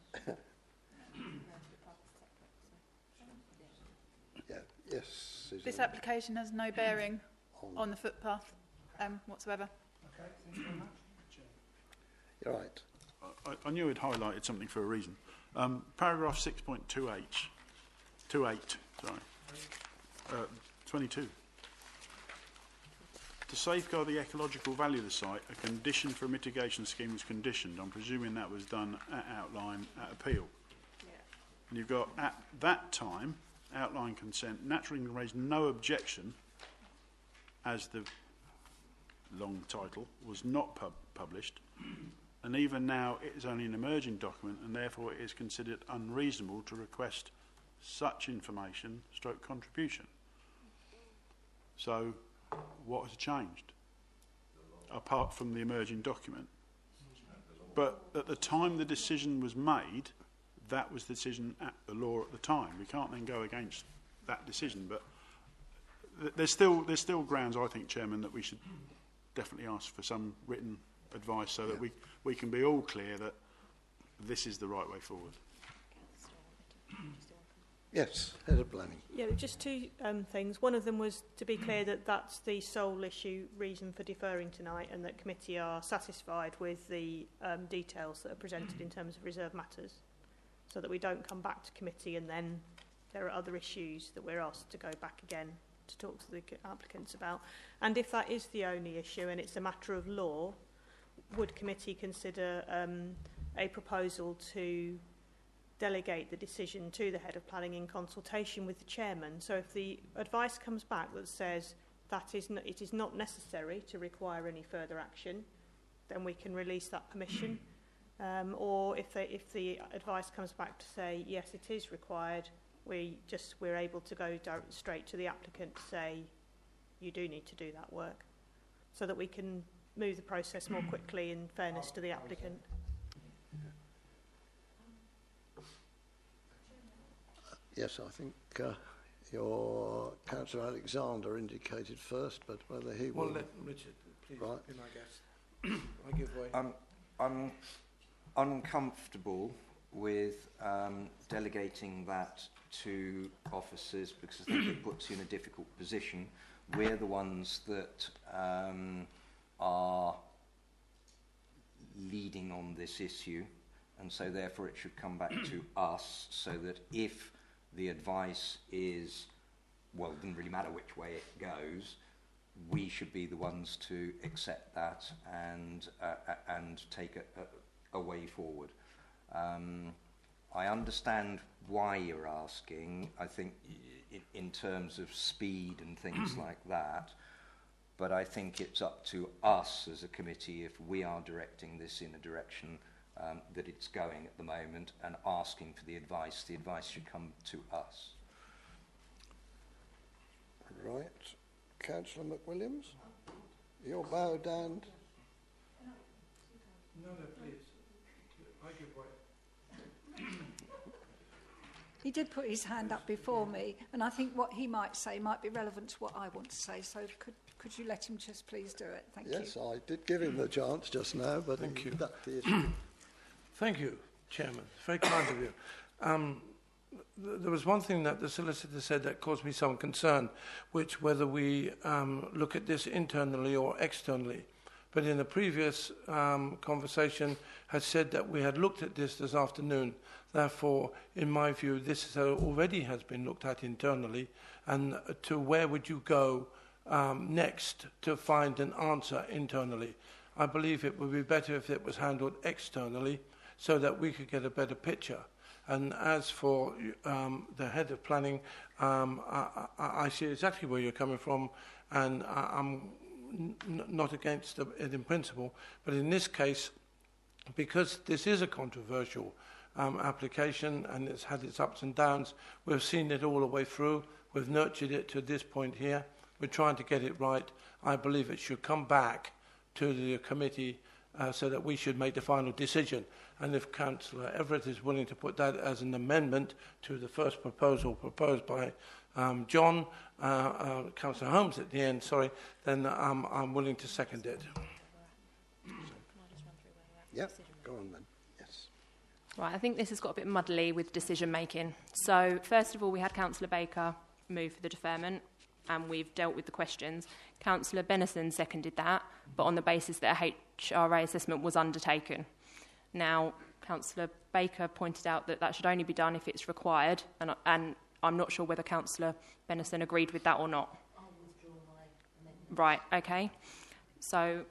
Yeah. Yes. This application has no bearing on the footpath whatsoever. Okay, thank you very much. You're right. I knew it highlighted something for a reason. Paragraph 6.28, 22. To safeguard the ecological value of the site, a condition for a mitigation scheme was conditioned. I'm presuming that was done at outline at appeal. Yeah. And you've got, at that time, outline consent, Natural England raised no objection, as the long title was not published, and even now it is only an emerging document, and therefore it is considered unreasonable to request such information / contribution. So what has changed apart from the emerging document? But at the time the decision was made, that was the decision at the law at the time. We can't then go against that decision, but there's still grounds, I think, Chairman, that we should definitely ask for some written advice so that we can be all clear that this is the right way forward. Yes, Head of Planning. Yeah, just two things. One of them was to be clear that that's the sole reason for deferring tonight, and that committee are satisfied with the details that are presented in terms of reserve matters, so that we don't come back to committee and then there are other issues that we're asked to go back again to talk to the applicants about. And if that is the only issue and it's a matter of law, would committee consider a proposal to delegate the decision to the Head of Planning in consultation with the Chairman? So if the advice comes back that says that it is not necessary to require any further action, then we can release that permission. Or if the advice comes back to say yes, it is required, we're able to go straight to the applicant to say you do need to do that work, so that we can move the process more quickly in fairness to the applicant. Yes, I think your Councillor Alexander indicated first, but whether he will... Well, let Richard, please, right. be my guest. I give way. I'm uncomfortable with delegating that to officers because I think it puts you in a difficult position. We're the ones that are leading on this issue, and so therefore it should come back to us, so that if the advice is, well, it doesn't really matter which way it goes, we should be the ones to accept that and take a way forward. I understand why you're asking, I think, in terms of speed and things like that, but I think it's up to us as a committee if we are directing this in a direction that it's going at the moment and asking for the advice should come to us. Right. Councillor McWilliams, you're bowed down. No, please. I give way. He did put his hand up before me, and I think what he might say might be relevant to what I want to say. So could you let him just please do it? Thank you. Yes, I did give him the chance just now, but Thank you. Ducked the issue. Thank you, Chairman. Very kind of you. There was one thing that the solicitor said that caused me some concern, which whether we look at this internally or externally. But in a previous conversation had said that we had looked at this afternoon. Therefore, in my view, this already has been looked at internally. And to where would you go next to find an answer internally? I believe it would be better if it was handled externally so that we could get a better picture. And as for the head of planning, I see exactly where you're coming from, and I'm not against it in principle. But in this case, because this is a controversial application and it's had its ups and downs, we've seen it all the way through. We've nurtured it to this point here. We're trying to get it right. I believe it should come back to the committee so that we should make the final decision. And if Councillor Everett is willing to put that as an amendment to the first proposal proposed by John, Councillor Holmes at the end, sorry, then I'm willing to second it. Yeah, go on then. Yes. Right, I think this has got a bit muddly with decision making. So first of all, we had Councillor Baker move for the deferment, and we've dealt with the questions. Councillor Benison seconded that, but on the basis that a HRA assessment was undertaken. Now, Councillor Baker pointed out that that should only be done if it's required, and I'm not sure whether Councillor Benison agreed with that or not. I'll withdraw my amendment. Right, okay. So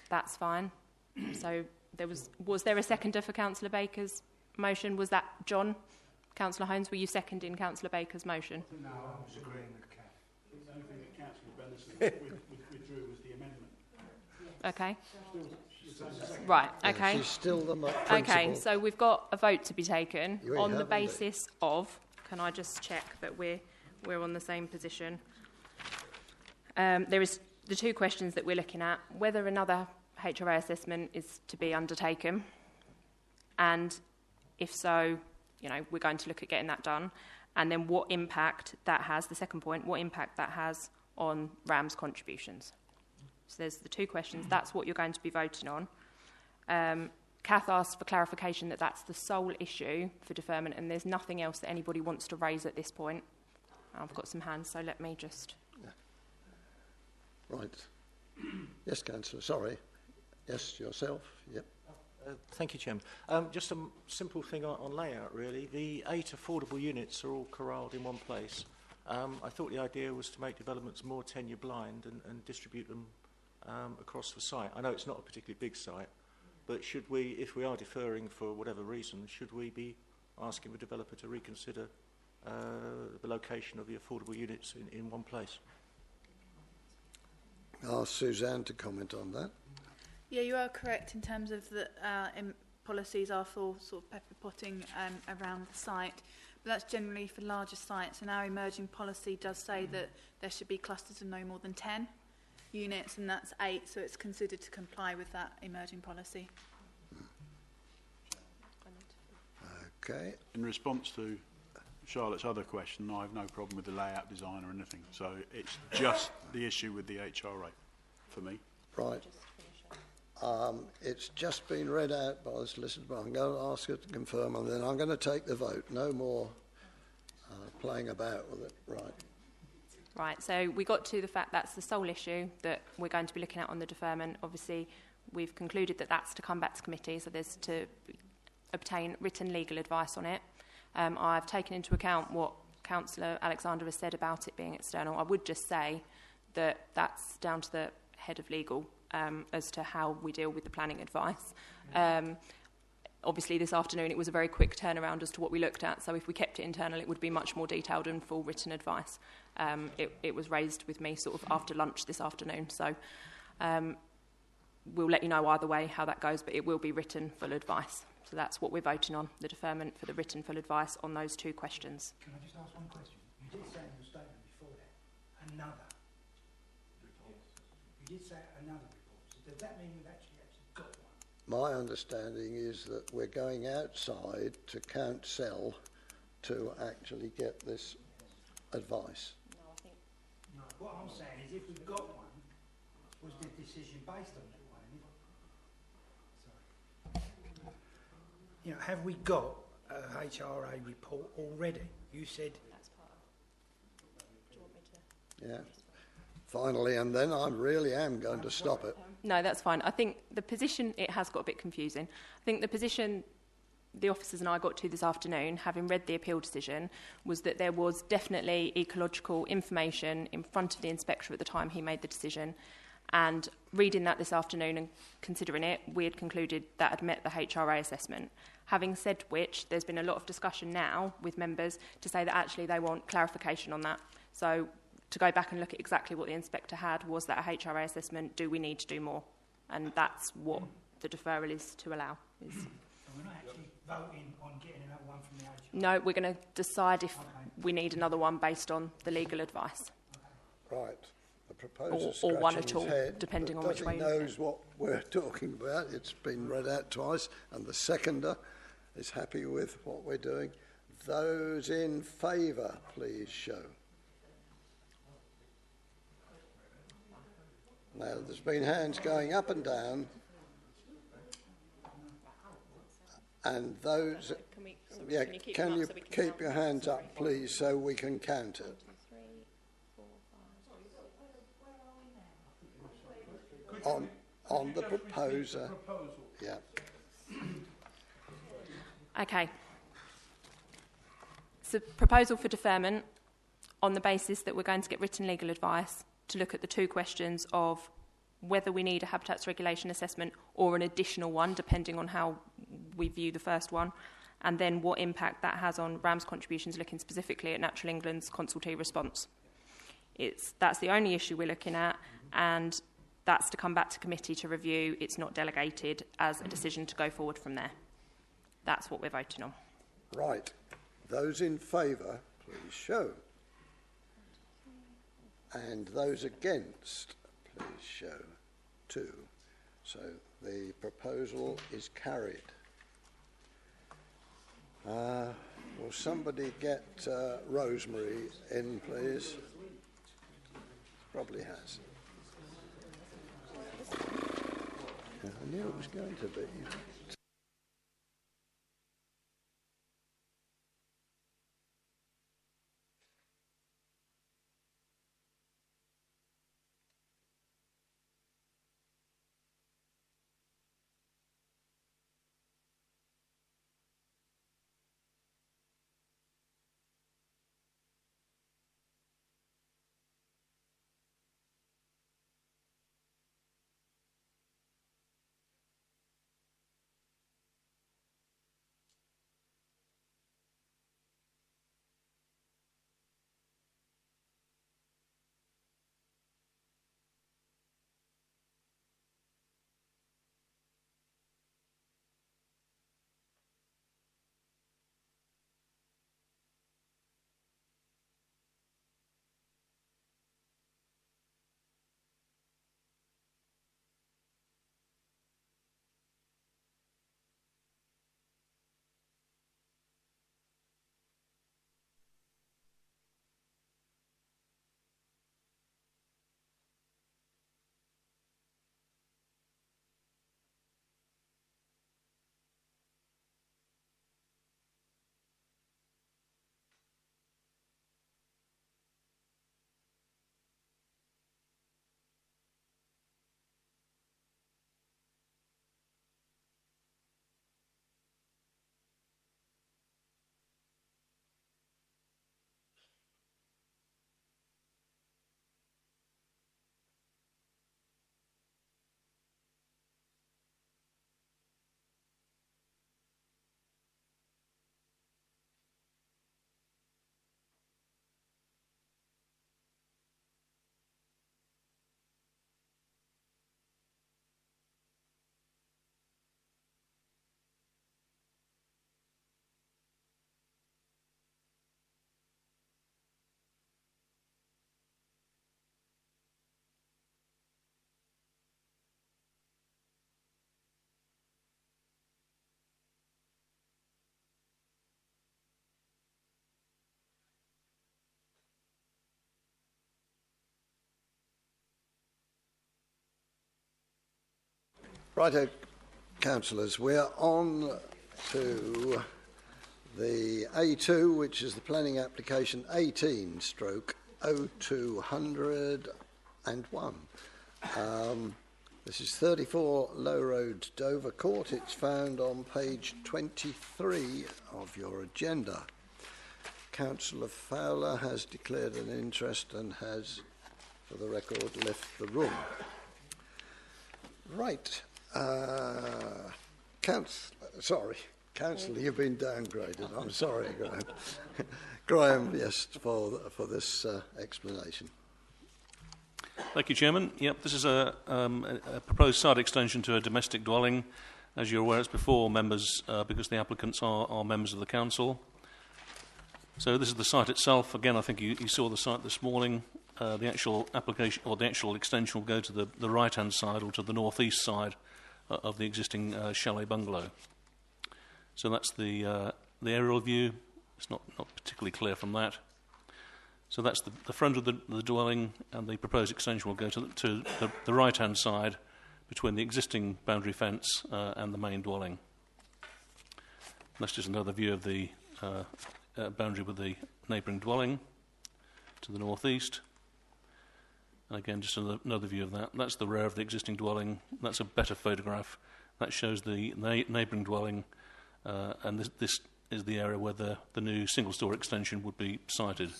that's fine. So was there a seconder for Councillor Baker's motion? Was that John? Councillor Holmes, were you seconding Councillor Baker's motion? No, I was agreeing with Kath. The only thing that Councillor Benison withdrew was the amendment. Okay. Right, okay. She's still the principal. Okay, so we've got a vote to be taken You on the haven't basis of, can I just check that we're on the same position? There is the two questions that we're looking at, whether another HRA assessment is to be undertaken, and if so, you know, we're going to look at getting that done, and then what impact that has, the second point, what impact that has on RAM's contributions. So there's the two questions. That's what you're going to be voting on. Kath asked for clarification that that's the sole issue for deferment, and there's nothing else that anybody wants to raise at this point. I've got some hands, so let me just... Yeah. Right. Yes, Councillor, sorry. Yes, yourself. Yep. Thank you, Chairman. Just a simple thing on layout, really. The 8 affordable units are all corralled in one place. I thought the idea was to make developments more tenure blind and distribute them across the site. I know it's not a particularly big site, but should we, if we are deferring for whatever reason, should we be asking the developer to reconsider the location of the affordable units in one place? I'll ask Suzanne to comment on that. Yeah, you are correct in terms of the policies are for sort of pepper potting around the site. But that's generally for larger sites, and our emerging policy does say that there should be clusters of no more than 10 units, and that's 8, so it's considered to comply with that emerging policy. Okay. In response to Charlotte's other question, I have no problem with the layout design or anything, so it's just the issue with the HRA for me. Right. It's just been read out by the solicitor, but I'm going to ask her to confirm, and then I'm going to take the vote. No more playing about with it. Right. Right, so we got to the fact that's the sole issue that we're going to be looking at on the deferment. Obviously, we've concluded that that's to come back to committee, so there's to obtain written legal advice on it. I've taken into account what Councillor Alexander has said about it being external. I would just say that that's down to the head of legal as to how we deal with the planning advice. Obviously, this afternoon it was a very quick turnaround as to what we looked at, so if we kept it internal, it would be much more detailed and full written advice. It was raised with me sort of after lunch this afternoon, so we'll let you know either way how that goes, but it will be written full advice. So that's what we're voting on, the deferment for the written full advice on those two questions. Can I just ask one question? You did say in your statement before that, another. You did say another report. So does that mean we've actually got one? my understanding is that we're going outside to count sell to actually get this advice. No, what I'm saying is if we've got one, was the decision based on that one? Sorry. You know, have we got a HRA report already? You said... That's part of... Do you want me to... Yeah. Finally, and then I really am going to stop it. No, that's fine. I think the position, it has got a bit confusing. I think the position the officers and I got to this afternoon, having read the appeal decision, was that there was definitely ecological information in front of the inspector at the time he made the decision. And reading that this afternoon and considering it, we had concluded that had met the HRA assessment. Having said which, there's been a lot of discussion now with members to say that actually they want clarification on that. So to go back and look at exactly what the inspector had, was that a HRA assessment? Do we need to do more? And that's what the deferral is to allow. So we're not actually voting on getting another one from the HRA? No, we're going to decide if we need another one based on the legal advice. Right. The proposer or one at scratching all, his head, depending on but which way he you look at knows it. what we're talking about. It's been read out twice, and the seconder is happy with what we're doing. Those in favour, please show. Now, there's been hands going up and down, and those... can you keep your hands up, please, so we can count it? On the proposer. Yeah. Okay. So proposal for deferment on the basis that we're going to get written legal advice to look at the two questions of whether we need a habitats regulation assessment or an additional one, depending on how we view the first one, and then what impact that has on RAM's contributions, looking specifically at Natural England's consultee response. That's the only issue we're looking at, and that's to come back to committee to review. It's not delegated as a decision to go forward from there. That's what we're voting on. Right. Those in favour, please show. And those against, please show. 2. So the proposal is carried. Will somebody get Rosemary in, please? Probably has. I knew it was going to be. Righto, councillors, we're on to the A2, which is the planning application 18/0201. This is 34 Low Road, Dovercourt. It's found on page 23 of your agenda. Councillor Fowler has declared an interest and has, for the record, left the room. Right. Councillor, you've been downgraded. I'm sorry, Graham. Graham, yes, for this explanation. Thank you, Chairman. Yep, this is a proposed site extension to a domestic dwelling. As you're aware, it's before members because the applicants are members of the council. So this is the site itself. Again, I think you saw the site this morning. The actual application or the actual extension will go to the right-hand side or to the north-east side of the existing chalet bungalow. So that's the aerial view. It's not particularly clear from that. So that's the front of the dwelling, and the proposed extension will go to the right-hand side between the existing boundary fence and the main dwelling. That's just another view of the boundary with the neighbouring dwelling to the north-east. And again, just another view of that. That's the rear of the existing dwelling. That's a better photograph. That shows the neighbouring dwelling, and this is the area where the new single-store extension would be sited.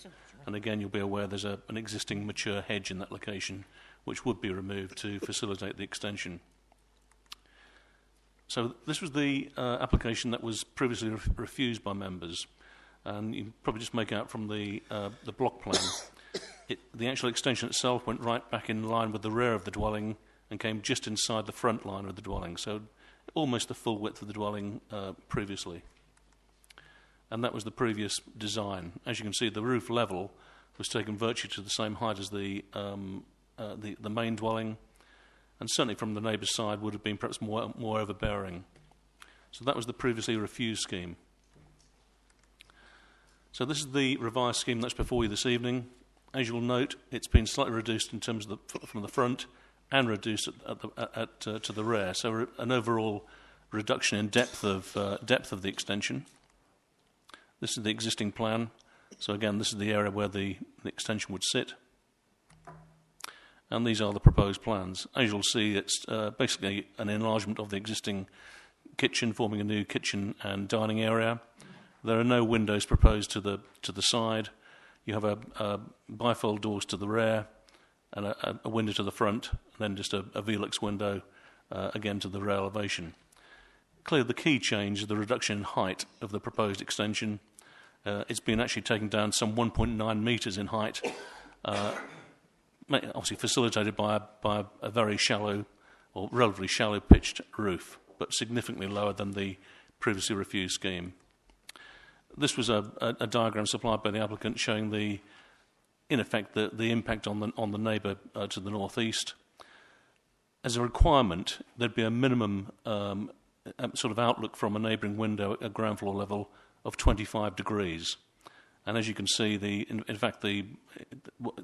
And again, you'll be aware there's an existing mature hedge in that location, which would be removed to facilitate the extension. So this was the application that was previously refused by members, and you can probably just make out from the block plan. The actual extension itself went right back in line with the rear of the dwelling and came just inside the front line of the dwelling, so almost the full width of the dwelling previously. And that was the previous design. As you can see, the roof level was taken virtually to the same height as the main dwelling, and certainly from the neighbour's side would have been perhaps more overbearing. So that was the previously refused scheme. So this is the revised scheme that's before you this evening. As you'll note, it's been slightly reduced in terms of from the front and reduced to the rear. So an overall reduction in depth of the extension. This is the existing plan. So again, this is the area where the extension would sit. And these are the proposed plans. As you'll see, it's basically an enlargement of the existing kitchen, forming a new kitchen and dining area. There are no windows proposed to the side. You have a bifold doors to the rear and a window to the front, and then just a Velux window again to the rear elevation. Clearly, the key change is the reduction in height of the proposed extension. It's been actually taken down some 1.9 metres in height, obviously facilitated by a very shallow or relatively shallow pitched roof, but significantly lower than the previously refused scheme. This was a diagram supplied by the applicant showing in effect, the impact on the neighbour to the northeast. As a requirement, there'd be a minimum sort of outlook from a neighbouring window at ground floor level of 25 degrees. And as you can see,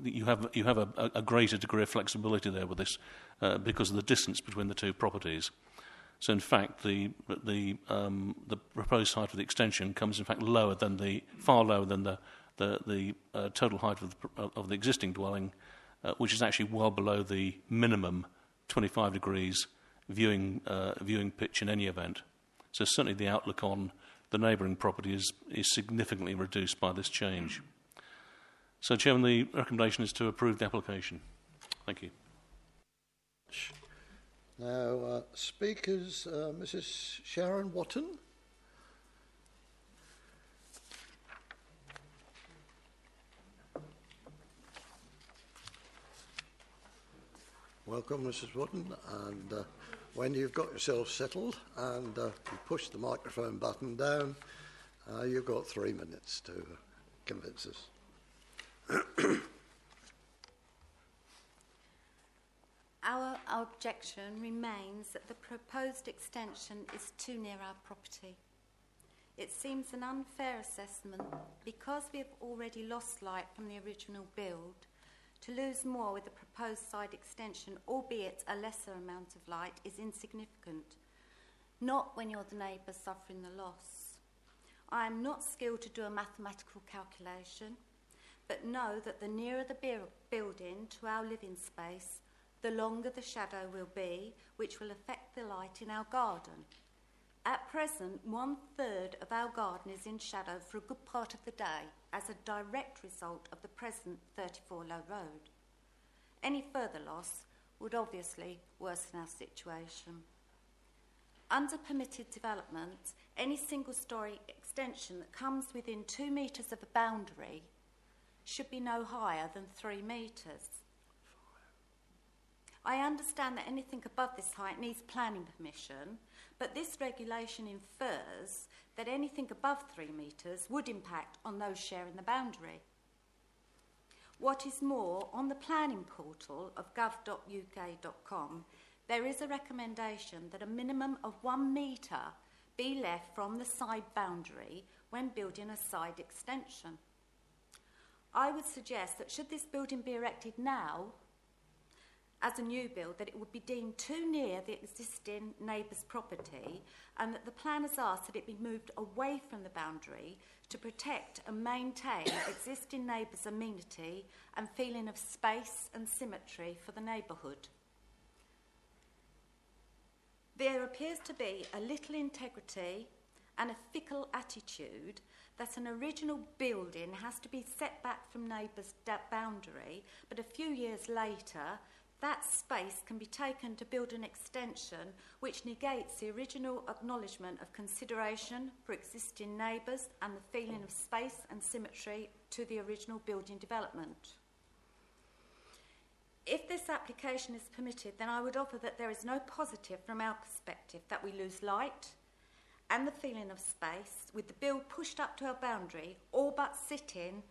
you have a greater degree of flexibility there with this because of the distance between the two properties. So in fact, the proposed height of the extension comes in fact far lower than the total height of the existing dwelling, which is actually well below the minimum 25 degrees viewing pitch in any event. So certainly the outlook on the neighbouring property is significantly reduced by this change. So, Chairman, the recommendation is to approve the application. Thank you. Now, speakers, Mrs. Sharon Watton. Welcome, Mrs. Watton, and when you've got yourself settled and you push the microphone button down, you've got 3 minutes to convince us. Our objection remains that the proposed extension is too near our property. It seems an unfair assessment because we have already lost light from the original build To lose more with the proposed side extension, albeit a lesser amount of light, is insignificant. Not when you're the neighbour suffering the loss. I am not skilled to do a mathematical calculation, but know that the nearer the building to our living space, the longer the shadow will be, which will affect the light in our garden. At present, 1/3 of our garden is in shadow for a good part of the day as a direct result of the present 34 Low Road. Any further loss would obviously worsen our situation. Under permitted development, any single-storey extension that comes within 2 metres of a boundary should be no higher than 3 metres. I understand that anything above this height needs planning permission, but this regulation infers that anything above 3 metres would impact on those sharing the boundary. What is more, on the planning portal of gov.uk.com, there is a recommendation that a minimum of 1 metre be left from the side boundary when building a side extension. I would suggest that should this building be erected now, as a new build, that it would be deemed too near the existing neighbour's property and that the planners asked that it be moved away from the boundary to protect and maintain existing neighbours' amenity and feeling of space and symmetry for the neighbourhood. There appears to be a little integrity and a fickle attitude that an original building has to be set back from neighbours' boundary, but a few years later that space can be taken to build an extension which negates the original acknowledgement of consideration for existing neighbours and the feeling of space and symmetry to the original building development. If this application is permitted, then I would offer that there is no positive from our perspective that we lose light and the feeling of space with the build pushed up to our boundary, all but sitting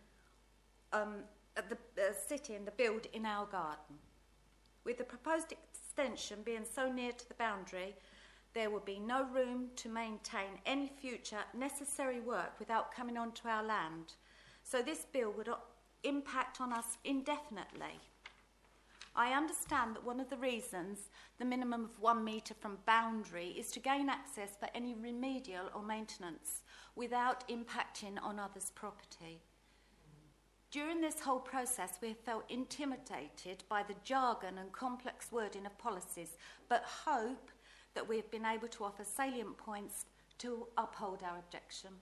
the build in our garden. With the proposed extension being so near to the boundary, there will be no room to maintain any future necessary work without coming onto our land. So this bill would impact on us indefinitely. I understand that one of the reasons the minimum of 1 metre from boundary is to gain access for any remedial or maintenance without impacting on others' property. During this whole process, we have felt intimidated by the jargon and complex wording of policies, but hope that we have been able to offer salient points to uphold our objection.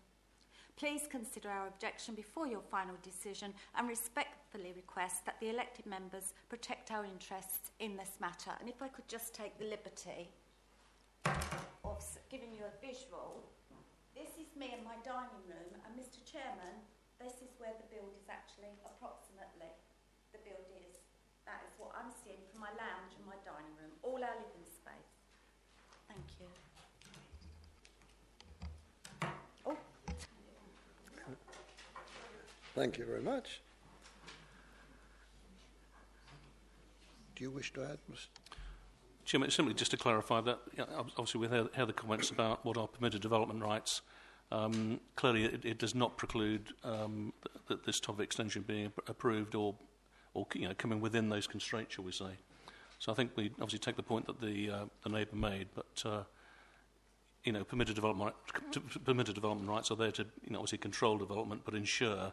Please consider our objection before your final decision and respectfully request that the elected members protect our interests in this matter. And if I could just take the liberty of giving you a visual. This is me in my dining room, and Mr. Chairman, this is where the build is actually, approximately, the build is. That is what I'm seeing from my lounge and my dining room, all our living space. Thank you. Oh. Thank you very much. Do you wish to add, Mr. Chairman, simply just to clarify that, obviously we heard the comments about what are permitted development rights. Clearly, it does not preclude that this type of extension being approved or coming within those constraints, shall we say. So I think we obviously take the point that the neighbour made, but permitted development rights are there to obviously control development, but ensure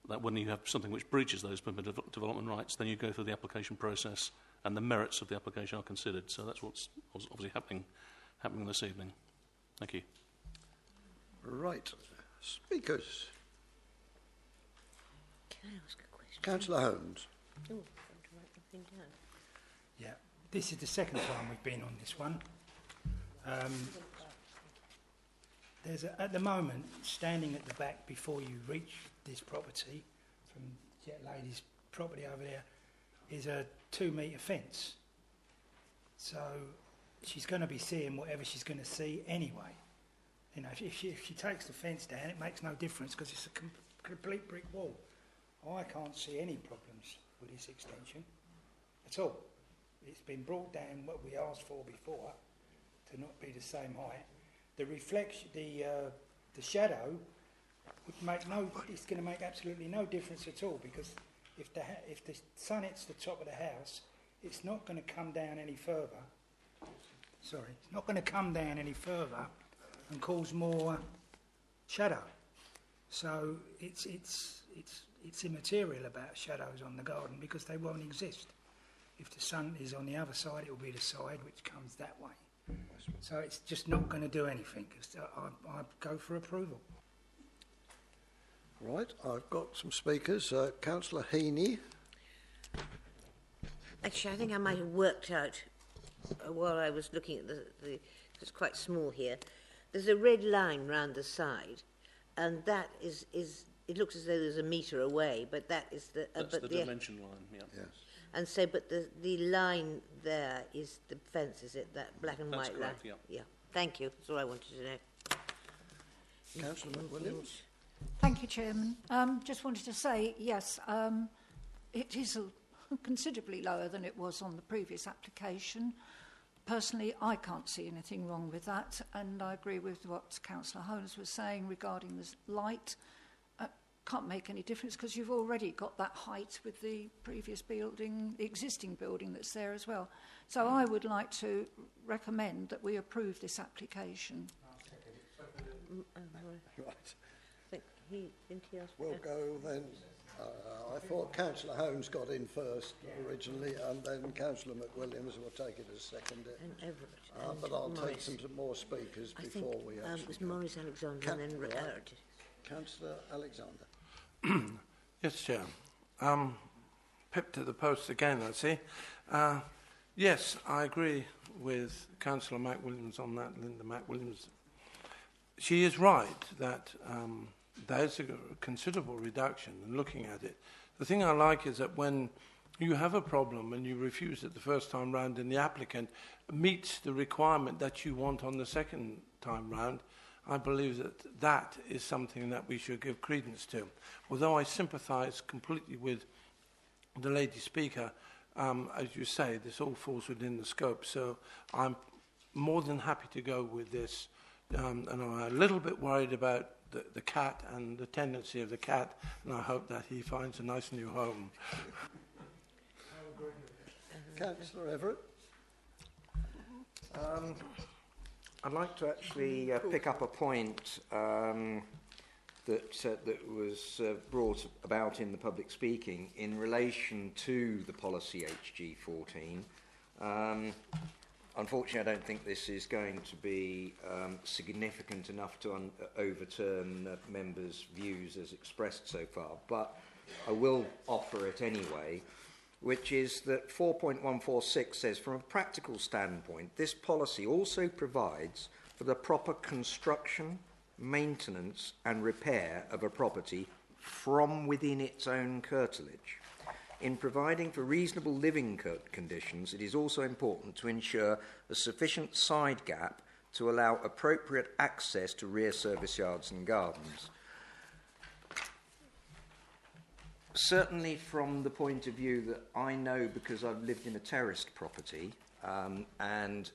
that when you have something which breaches those permitted development rights, then you go through the application process and the merits of the application are considered. So that's what's obviously happening this evening. Thank you. Right. Speakers. Can I ask a question? Councillor Holmes. Oh, I'm trying to write the thing down. Yeah, this is the second time we've been on this one. There's at the moment, standing at the back before you reach this property, from Jet Lady's property over there, is a 2-metre fence. So she's going to be seeing whatever she's going to see anyway. If she takes the fence down, it makes no difference because it's a complete brick wall. I can't see any problems with this extension at all. It's been brought down what we asked for before to not be the same height. The reflection, the shadow would make it's going to make absolutely no difference at all because if the sun hits the top of the house, it's not going to come down any further. Sorry, it's not going to come down any further and cause more shadow. So it's immaterial about shadows on the garden because they won't exist. If the sun is on the other side, it will be the side which comes that way. So it's just not going to do anything. I go for approval. Right, I've got some speakers. Councillor Heaney. Actually, I think I might have worked out while I was looking at it's quite small here. There's a red line round the side, and that is it looks as though there's a metre away, but that is the... That's the dimension line, yeah. Yes. And so, but the line there is the fence, is it? That black and That's white correct, line? yeah. Yeah. Thank you. That's all I wanted to know. Councillor McWilliams. Thank you, Chairman. Just wanted to say, yes, it is considerably lower than it was on the previous application. Personally, I can't see anything wrong with that, and I agree with what Councillor Holmes was saying regarding the light. Can't make any difference because you've already got that height with the previous building, the existing building that's there as well. So I would like to recommend that we approve this application. Right. We'll go then. I thought Councillor Holmes got in first originally, and then Councillor McWilliams will take it as second. And Everett. But I'll Morris. take some more speakers before we actually it was go. Morris, Alexander, and then Rickard. Councillor Alexander. Yes, Chair. Pip to the post again, I see. Yes, I agree with Councillor McWilliams on that, Linda McWilliams. She is right that there's a considerable reduction in looking at it. The thing I like is that when you have a problem and you refuse it the first time round and the applicant meets the requirement that you want on the second time round, I believe that that is something that we should give credence to. Although I sympathise completely with the lady speaker, as you say, this all falls within the scope, so I'm more than happy to go with this. And I'm a little bit worried about the cat and the tendency of the cat, and I hope that he finds a nice new home. Councillor Everett. I'd like to actually pick up a point that was brought about in the public speaking in relation to the policy HG14. Unfortunately, I don't think this is going to be significant enough to overturn members' views as expressed so far, but I will offer it anyway, which is that 4.146 says, from a practical standpoint, this policy also provides for the proper construction, maintenance and repair of a property from within its own curtilage. In providing for reasonable living conditions, it is also important to ensure a sufficient side gap to allow appropriate access to rear service yards and gardens. Certainly from the point of view that I know, because I've lived in a terraced property, and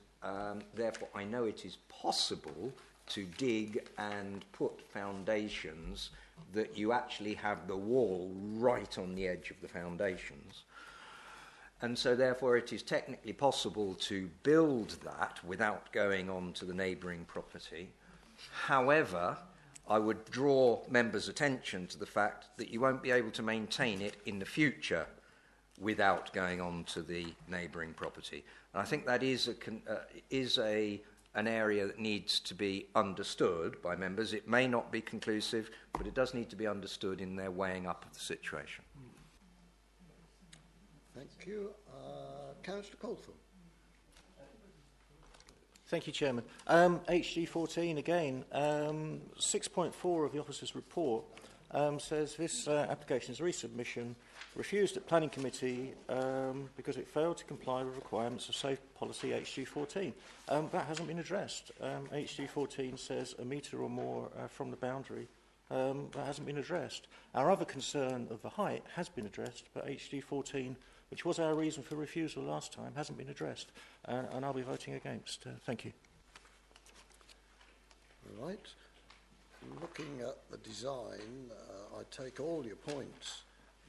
therefore I know it is possible to dig and put foundations that you actually have the wall right on the edge of the foundations. And so therefore it is technically possible to build that without going on to the neighbouring property. However, I would draw members' attention to the fact that you won't be able to maintain it in the future without going on to the neighbouring property. And I think that is an area that needs to be understood by members. It may not be conclusive, but it does need to be understood in their weighing up of the situation. Thank you. Councillor Coltham. Thank you, Chairman. HG14 again. 6.4 of the officer's report says this application is a resubmission refused at Planning Committee because it failed to comply with requirements of Safe Policy HG14. That hasn't been addressed. HG14 says a metre or more from the boundary. That hasn't been addressed. Our other concern of the height has been addressed, but HG14, which was our reason for refusal last time, hasn't been addressed, and I'll be voting against. Thank you. All right. Looking at the design, I take all your points,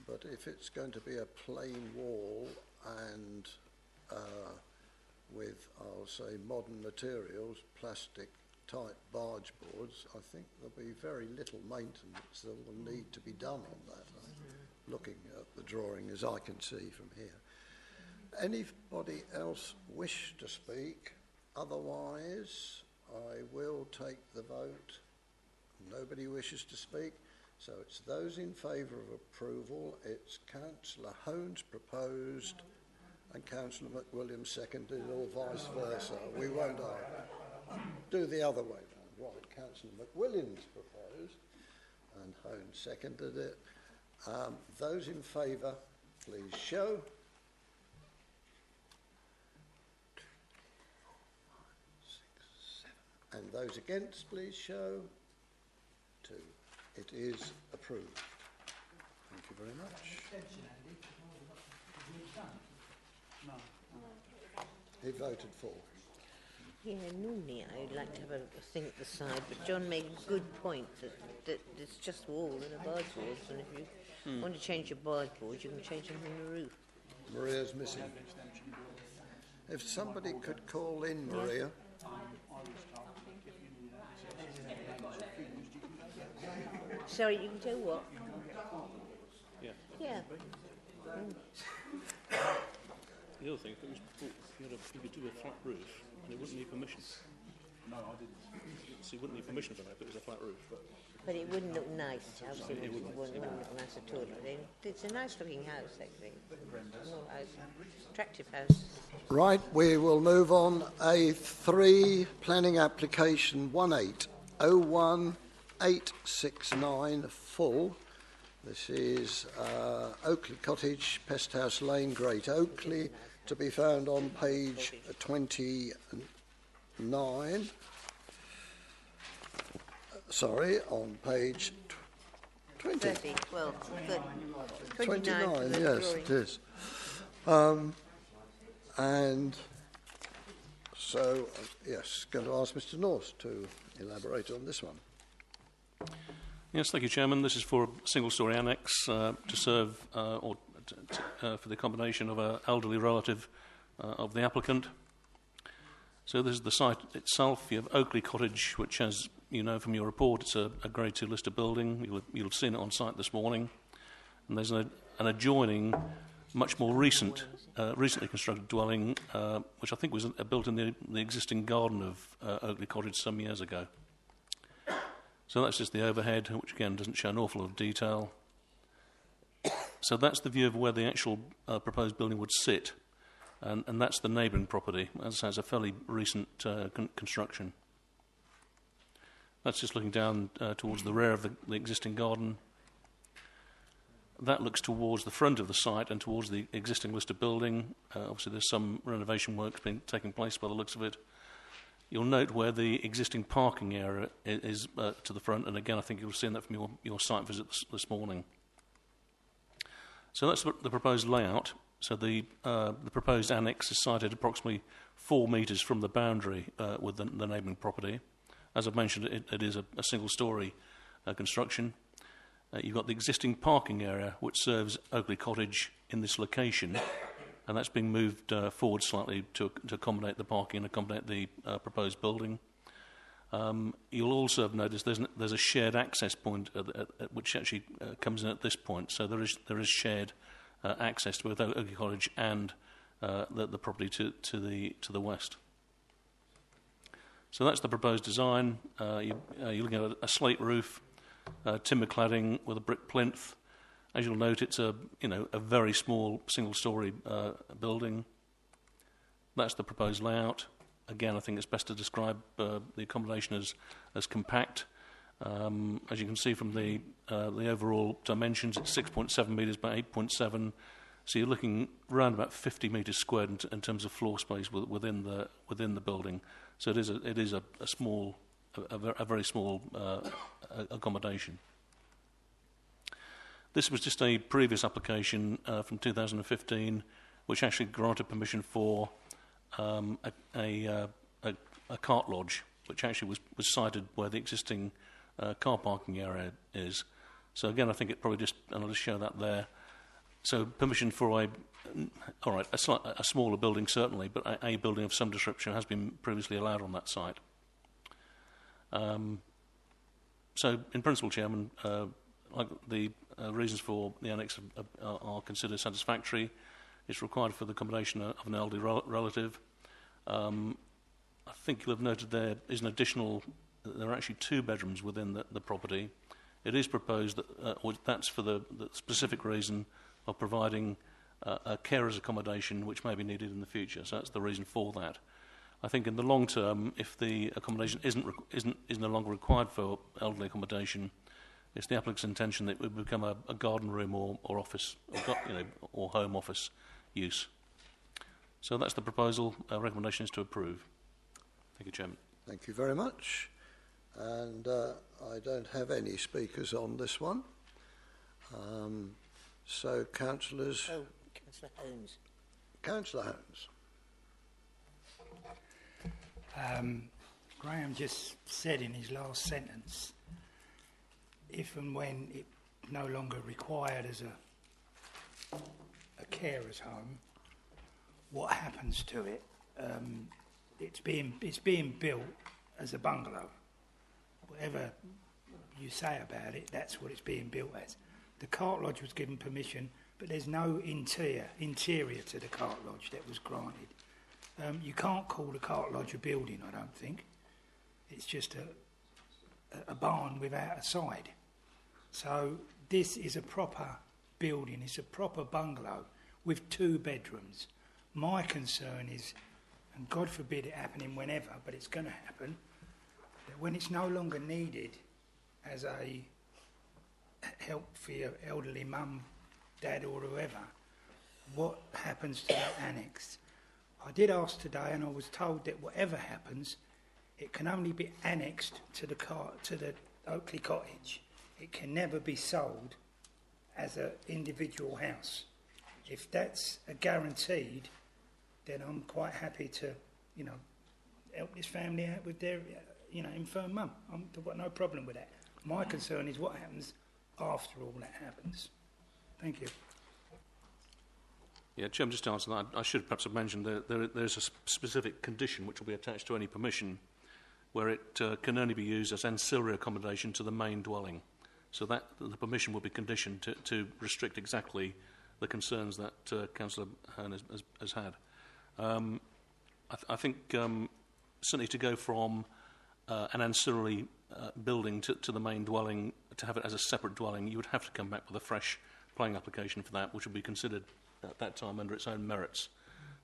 but if it's going to be a plain wall and with, I'll say, modern materials, plastic type barge boards, I think there'll be very little maintenance that will need to be done on that, looking at the drawing as I can see from here. Anybody else wish to speak? Otherwise, I will take the vote. Nobody wishes to speak, so it's those in favour of approval. It's Councillor Hone's proposed and Councillor McWilliams seconded, or vice versa. We won't do the other way round. Right, Councillor McWilliams proposed and Hone seconded it. Those in favour, please show. And those against, please show. 2. It is approved. Thank you very much. He voted for. Yeah, normally I'd like to have a thing at the side, but John made a good point that it's just wall and a barge walls, and if you want to change your barge board, you can change them from the roof. Maria's missing. If somebody could call in, Maria. Sorry, you can do what? Yeah. Yeah. The other thing, if it was you could do a flat roof, and it wouldn't need permission. No, I didn't. So you wouldn't need permission for that if it was a flat roof. But it wouldn't look nice. Obviously, it wouldn't look nice at all. It's a nice looking house, actually. Small house. Attractive house. Right, we will move on. A3 planning application 1801869 full. This is Oakley Cottage, Pesthouse Lane, Great Oakley, to be found on page 29. Sorry, on page 20. 30, well, 29, yes, it is. And so, yes, going to ask Mr. North to elaborate on this one. Yes, thank you, Chairman. This is for a single-storey annex to serve for the accommodation of an elderly relative of the applicant. So this is the site itself. You have Oakley Cottage, which, as you know from your report, it's a Grade 2 listed building. You'll have seen it on site this morning. And there's an adjoining, much more recently constructed dwelling, which I think was built in the existing garden of Oakley Cottage some years ago. So that's just the overhead, which again doesn't show an awful lot of detail. So that's the view of where the actual proposed building would sit, and that's the neighbouring property. As I say, it's a fairly recent construction. That's just looking down towards the rear of the existing garden. That looks towards the front of the site and towards the existing listed building. Obviously, there's some renovation work taking place by the looks of it. You'll note where the existing parking area is to the front, and again, I think you'll have seen that from your site visit this morning. So that's the proposed layout. So the proposed annex is sited approximately 4 metres from the boundary with the neighbouring property. As I've mentioned, it is a single-storey construction. You've got the existing parking area, which serves Oakley Cottage in this location, and that's being moved forward slightly to accommodate the parking and accommodate the proposed building. You'll also have noticed there's a shared access point which actually comes in at this point. So there is shared access to both Oakley Cottage and the property to the west. So that's the proposed design. You're looking at a slate roof, timber cladding with a brick plinth. As you'll note, it's a very small single-storey building. That's the proposed layout. Again, I think it's best to describe the accommodation as compact. As you can see from the overall dimensions, it's 6.7 metres by 8.7. So you're looking around about 50 metres squared in terms of floor space within the building. So it is a very small accommodation. This was just a previous application from 2015, which actually granted permission for a cart lodge, which actually was sited where the existing car parking area is. So again, I think it probably and I'll just show that there. So permission for a smaller building certainly, but a building of some description has been previously allowed on that site. So, in principle, Chairman, the reasons for the annex are considered satisfactory. It's required for the accommodation of an elderly relative. I think you'll have noted there is an additional. There are actually 2 bedrooms within the property. It is proposed that that's for the specific reason of providing a carer's accommodation which may be needed in the future. So that's the reason for that. I think in the long term, if the accommodation is no longer required for elderly accommodation, it's the applicant's intention that it would become a garden room or office or home office use. So that's the proposal. Our recommendation is to approve. Thank you, Chairman. Thank you very much. And I don't have any speakers on this one. So, councillors. Oh, Councillor Holmes. Councillor Holmes. Graham just said in his last sentence, if and when it no longer required as a carer's home, what happens to it? It's being built as a bungalow. Whatever you say about it, that's what it's being built as. The cart lodge was given permission, but there's no interior to the cart lodge that was granted. You can't call the cart lodge a building, I don't think. It's just a barn without a side. So this is a proper building. It's a proper bungalow with 2 bedrooms. My concern is, and God forbid it happening whenever, but it's going to happen, that when it's no longer needed as a help for your elderly mum, dad or whoever, what happens to that annex? I did ask today and I was told that whatever happens, it can only be annexed to the Oakley Cottage. It can never be sold as an individual house. If that's a guaranteed, then I'm quite happy to, help this family out with their, infirm mum. I've got no problem with that. My concern is what happens after all that happens. Thank you. Yeah, Chairman, just to answer that, I should perhaps have mentioned that there is a specific condition which will be attached to any permission where it can only be used as ancillary accommodation to the main dwelling. So that the permission will be conditioned to restrict exactly the concerns that Councillor Hearn has had. I think certainly to go from an ancillary building to the main dwelling, to have it as a separate dwelling, you would have to come back with a fresh planning application for that, which would be considered at that time under its own merits.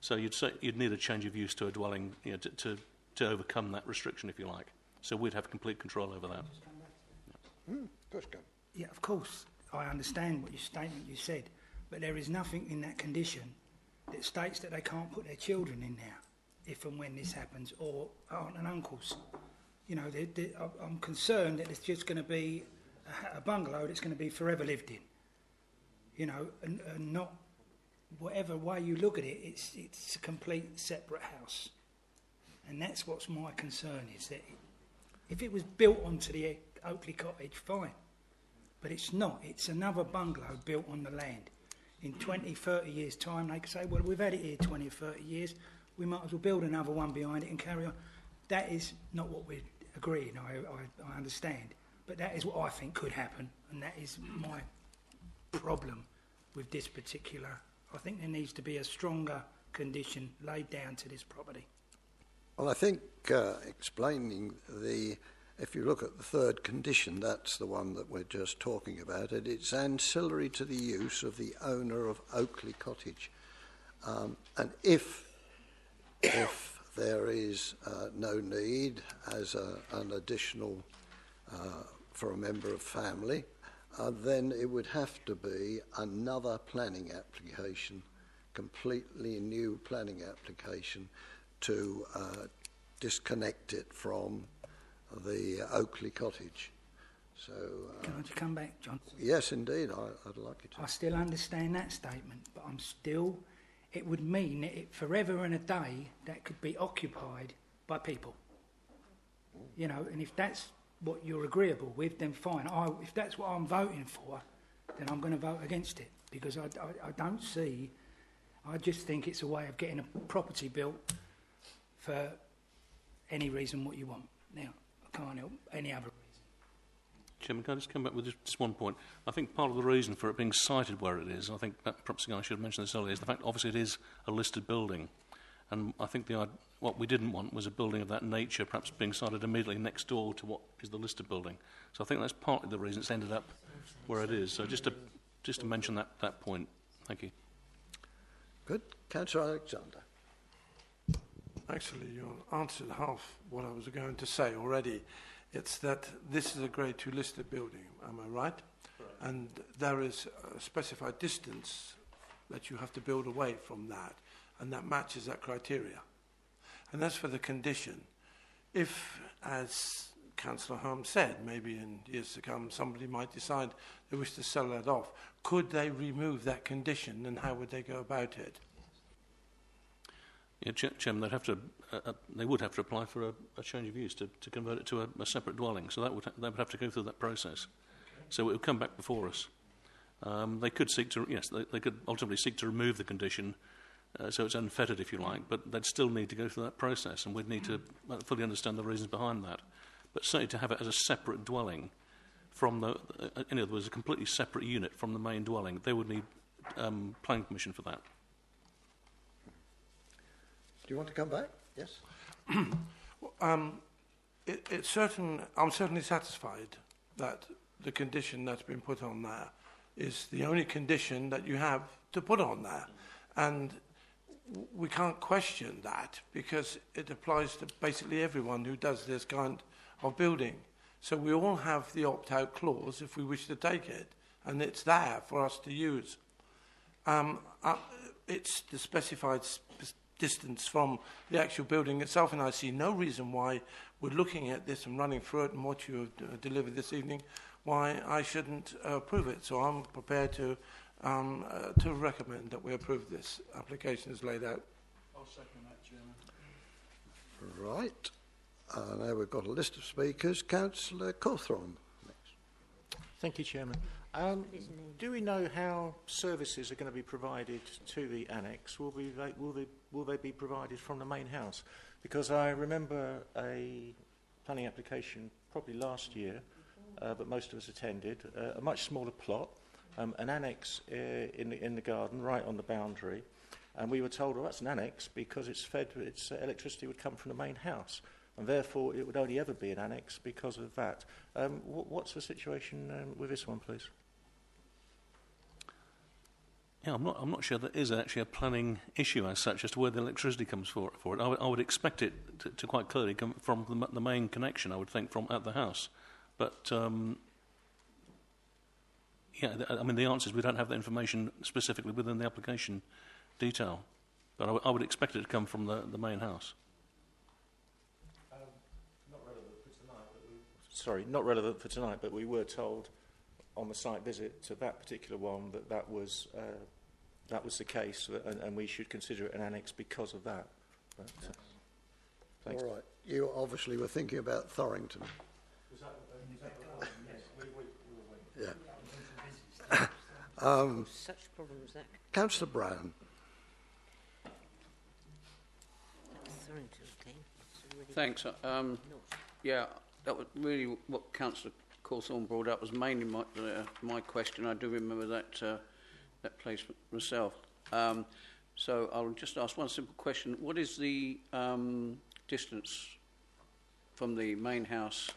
So you'd need a change of use to a dwelling to overcome that restriction, if you like. So we'd have complete control over that. Yeah, of course, I understand what your statement you said, but there is nothing in that condition that states that they can't put their children in there if and when this happens, or aunt and uncles. I'm concerned that it's just going to be a bungalow that's going to be forever lived in. And not whatever way you look at it, it's a complete separate house. And that's what's my concern, is that if it was built onto the Oakley Cottage, fine. But it's not. It's another bungalow built on the land. In 20, 30 years' time, they could say, well, we've had it here 20 or 30 years, we might as well build another one behind it and carry on. That is not what we're agreeing, I understand. But that is what I think could happen, and that is my problem with this particular. I think there needs to be a stronger condition laid down to this property. Well, I think explaining if you look at the third condition, that's the one that we're just talking about. It's ancillary to the use of the owner of Oakley Cottage. And if there is no need as an additional for a member of family, then it would have to be another planning application, completely new planning application to disconnect it from the Oakley Cottage. So, can I just come back, John? Yes, indeed, I'd like you to. I still understand that statement, but it would mean that forever and a day that could be occupied by people. And if that's what you're agreeable with, then fine. If that's what I'm voting for, then I'm going to vote against it, because I don't see... I just think it's a way of getting a property built for any reason what you want. Now, I can't help any other reason. Chairman, can I just come back with just one point? I think part of the reason for it being sited where it is, I think perhaps again I should have mentioned this earlier, is the fact obviously it is a listed building. And I think what we didn't want was a building of that nature perhaps being sited immediately next door to what is the listed building. So I think that's partly the reason it's ended up where it is. So just to mention that point. Thank you. Good. Councillor Alexander. Actually, you answered half what I was going to say already. It's that this is a Grade 2 listed building, am I right? Correct. And there is a specified distance that you have to build away from that, and that matches that criteria. And as for the condition, if, as Councillor Holmes said, maybe in years to come somebody might decide they wish to sell that off, could they remove that condition, and how would they go about it? Yeah, Chairman, they would have to apply for a change of use to convert it to a separate dwelling. So they would have to go through that process. Okay. So it would come back before us. They could seek to, yes, they could ultimately seek to remove the condition, so it's unfettered, if you like. But they'd still need to go through that process, and we'd need to fully understand the reasons behind that. But certainly to have it as a separate dwelling from in other words, a completely separate unit from the main dwelling, they would need planning permission for that. Do you want to come back? Yes. I'm certainly satisfied that the condition that's been put on there is the only condition that you have to put on there. And we can't question that, because it applies to basically everyone who does this kind of building. So we all have the opt-out clause if we wish to take it, and it's there for us to use. It's the specified distance from the actual building itself, and I see no reason why we're looking at this and running through it and what you have delivered this evening, why I shouldn't approve it. So I'm prepared to recommend that we approve this application as laid out. I'll second that, Chairman. Right. Now we've got a list of speakers. Councillor Cawthron next. Thank you, Chairman. Do we know how services are going to be provided to the annex? Will they be provided from the main house? Because I remember a planning application probably last year, but most of us attended, a much smaller plot, an annex in the garden right on the boundary, and we were told, well, that's an annex because its electricity would come from the main house, and therefore it would only ever be an annex because of that. What's the situation with this one, please? Yeah, I'm not sure there is actually a planning issue as such as to where the electricity comes for it. I would expect it to quite clearly come from the main connection, I would think, from at the house. But, yeah, I mean, the answer is we don't have that information specifically within the application detail. But I would expect it to come from the main house. Not relevant for tonight, but we were told on the site visit to that particular one that was the case, and we should consider it an annex because of that. But, thanks. All right. You obviously were thinking about Thorrington. Was that yes, we Yeah. Such problems that. Councillor Brown. Thanks. Yeah, that was really what Councillor Cawthorne brought up was mainly my question. I do remember that place myself. So I'll just ask one simple question. What is the distance from the main house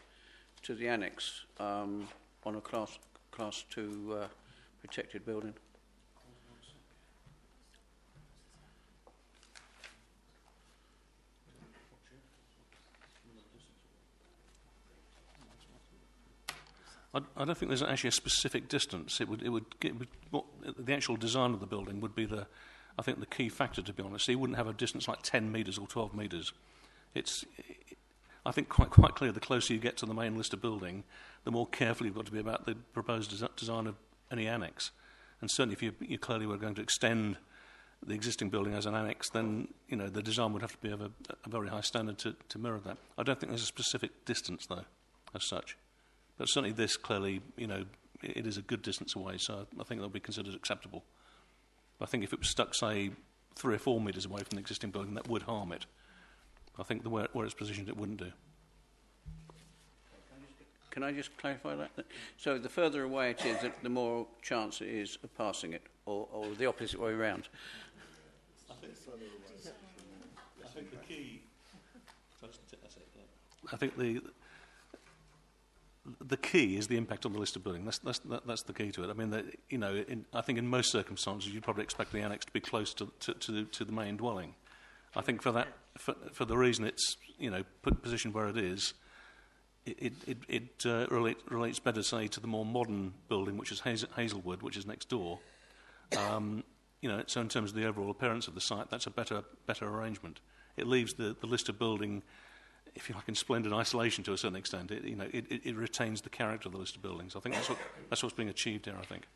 to the annex on a class 2 protected building? I don't think there's actually a specific distance. It would the actual design of the building would be I think the key factor, to be honest. So you wouldn't have a distance like 10 metres or 12 metres. I think quite clear the closer you get to the main listed building, the more careful you've got to be about the proposed design of any annex. And certainly if you clearly were going to extend the existing building as an annex, then the design would have to be of a very high standard to mirror that. I don't think there's a specific distance, though, as such. But certainly this clearly, it is a good distance away, so I think that'll be considered acceptable. I think if it was stuck, say, 3 or 4 metres away from the existing building, that would harm it. I think where it's positioned, it wouldn't do. Can I just clarify that? So the further away it is, the more chance it is of passing it, or the opposite way around? I think further away. I think the key... I think the key is the impact on the listed building. That's the key to it. I mean, I think in most circumstances you'd probably expect the annex to be close to the main dwelling. I think for that, for the reason it's positioned where it is, it relates better, say, to the more modern building, which is Hazelwood, which is next door. So in terms of the overall appearance of the site, that's a better arrangement. It leaves the listed building, if you like, in splendid isolation to a certain extent. It retains the character of the listed buildings. I think that's what's being achieved here, I think.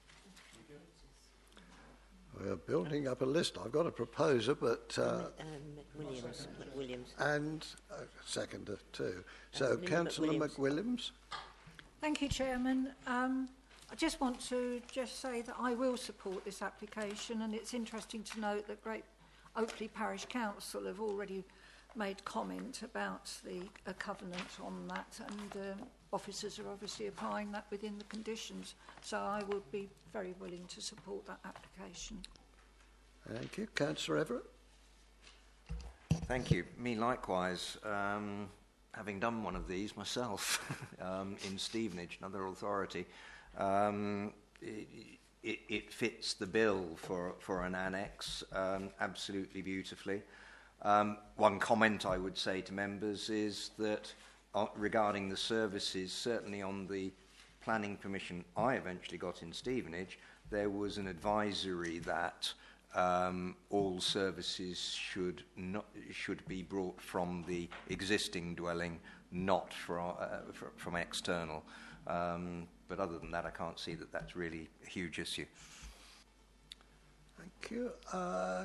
We're building up a list. I've got a proposer, but... Williams. And a seconder too. So, Councillor McWilliams. Thank you, Chairman. I just want to say that I will support this application, and it's interesting to note that Great Oakley Parish Council have already made comment about a covenant on that, and officers are obviously applying that within the conditions. So I would be very willing to support that application. Thank you. Councillor Everett. Thank you. Me likewise. Having done one of these myself in Stevenage, another authority, it fits the bill for an annex absolutely beautifully. One comment I would say to members is that regarding the services, certainly on the planning permission I eventually got in Stevenage, there was an advisory that all services should be brought from the existing dwelling, not from external. But other than that, I can't see that that's really a huge issue. Thank you.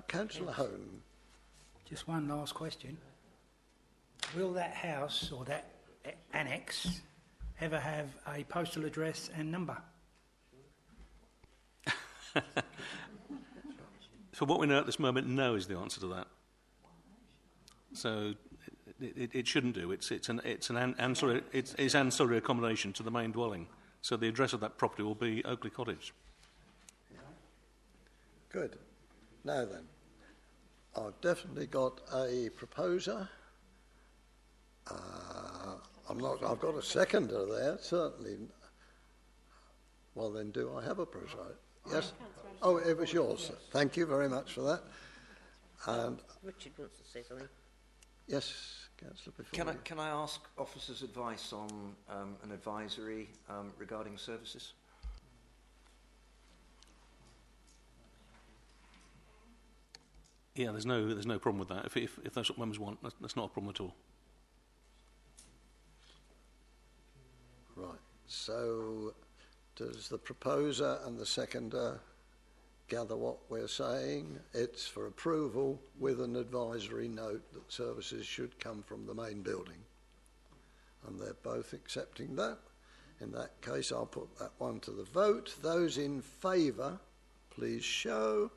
Councillor Home. Just one last question. Will that house or that annex ever have a postal address and number? For what we know at this moment, no is the answer to that. So it shouldn't do. It's an ancillary accommodation to the main dwelling. So the address of that property will be Oakley Cottage. Good. Now then, I've definitely got a proposer. I've got a seconder there, certainly. Well then, do I have a proposer? Yes? Oh, it was yours. Thank you very much for that. And Richard wants to say something. Yes, Councillor, before Can I ask officers' advice on an advisory regarding services? Yeah, there's no problem with that. If that's what members want, that's not a problem at all. Right. So, does the proposer and the seconder gather what we're saying? It's for approval with an advisory note that services should come from the main building. And they're both accepting that. In that case, I'll put that one to the vote. Those in favour, please show.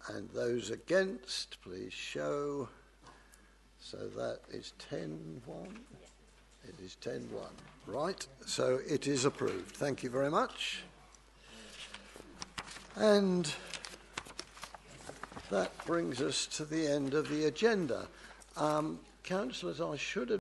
And those against, please show. So that is 10-1. It is 10-1. Right, so it is approved. Thank you very much. And that brings us to the end of the agenda. Councillors, I should have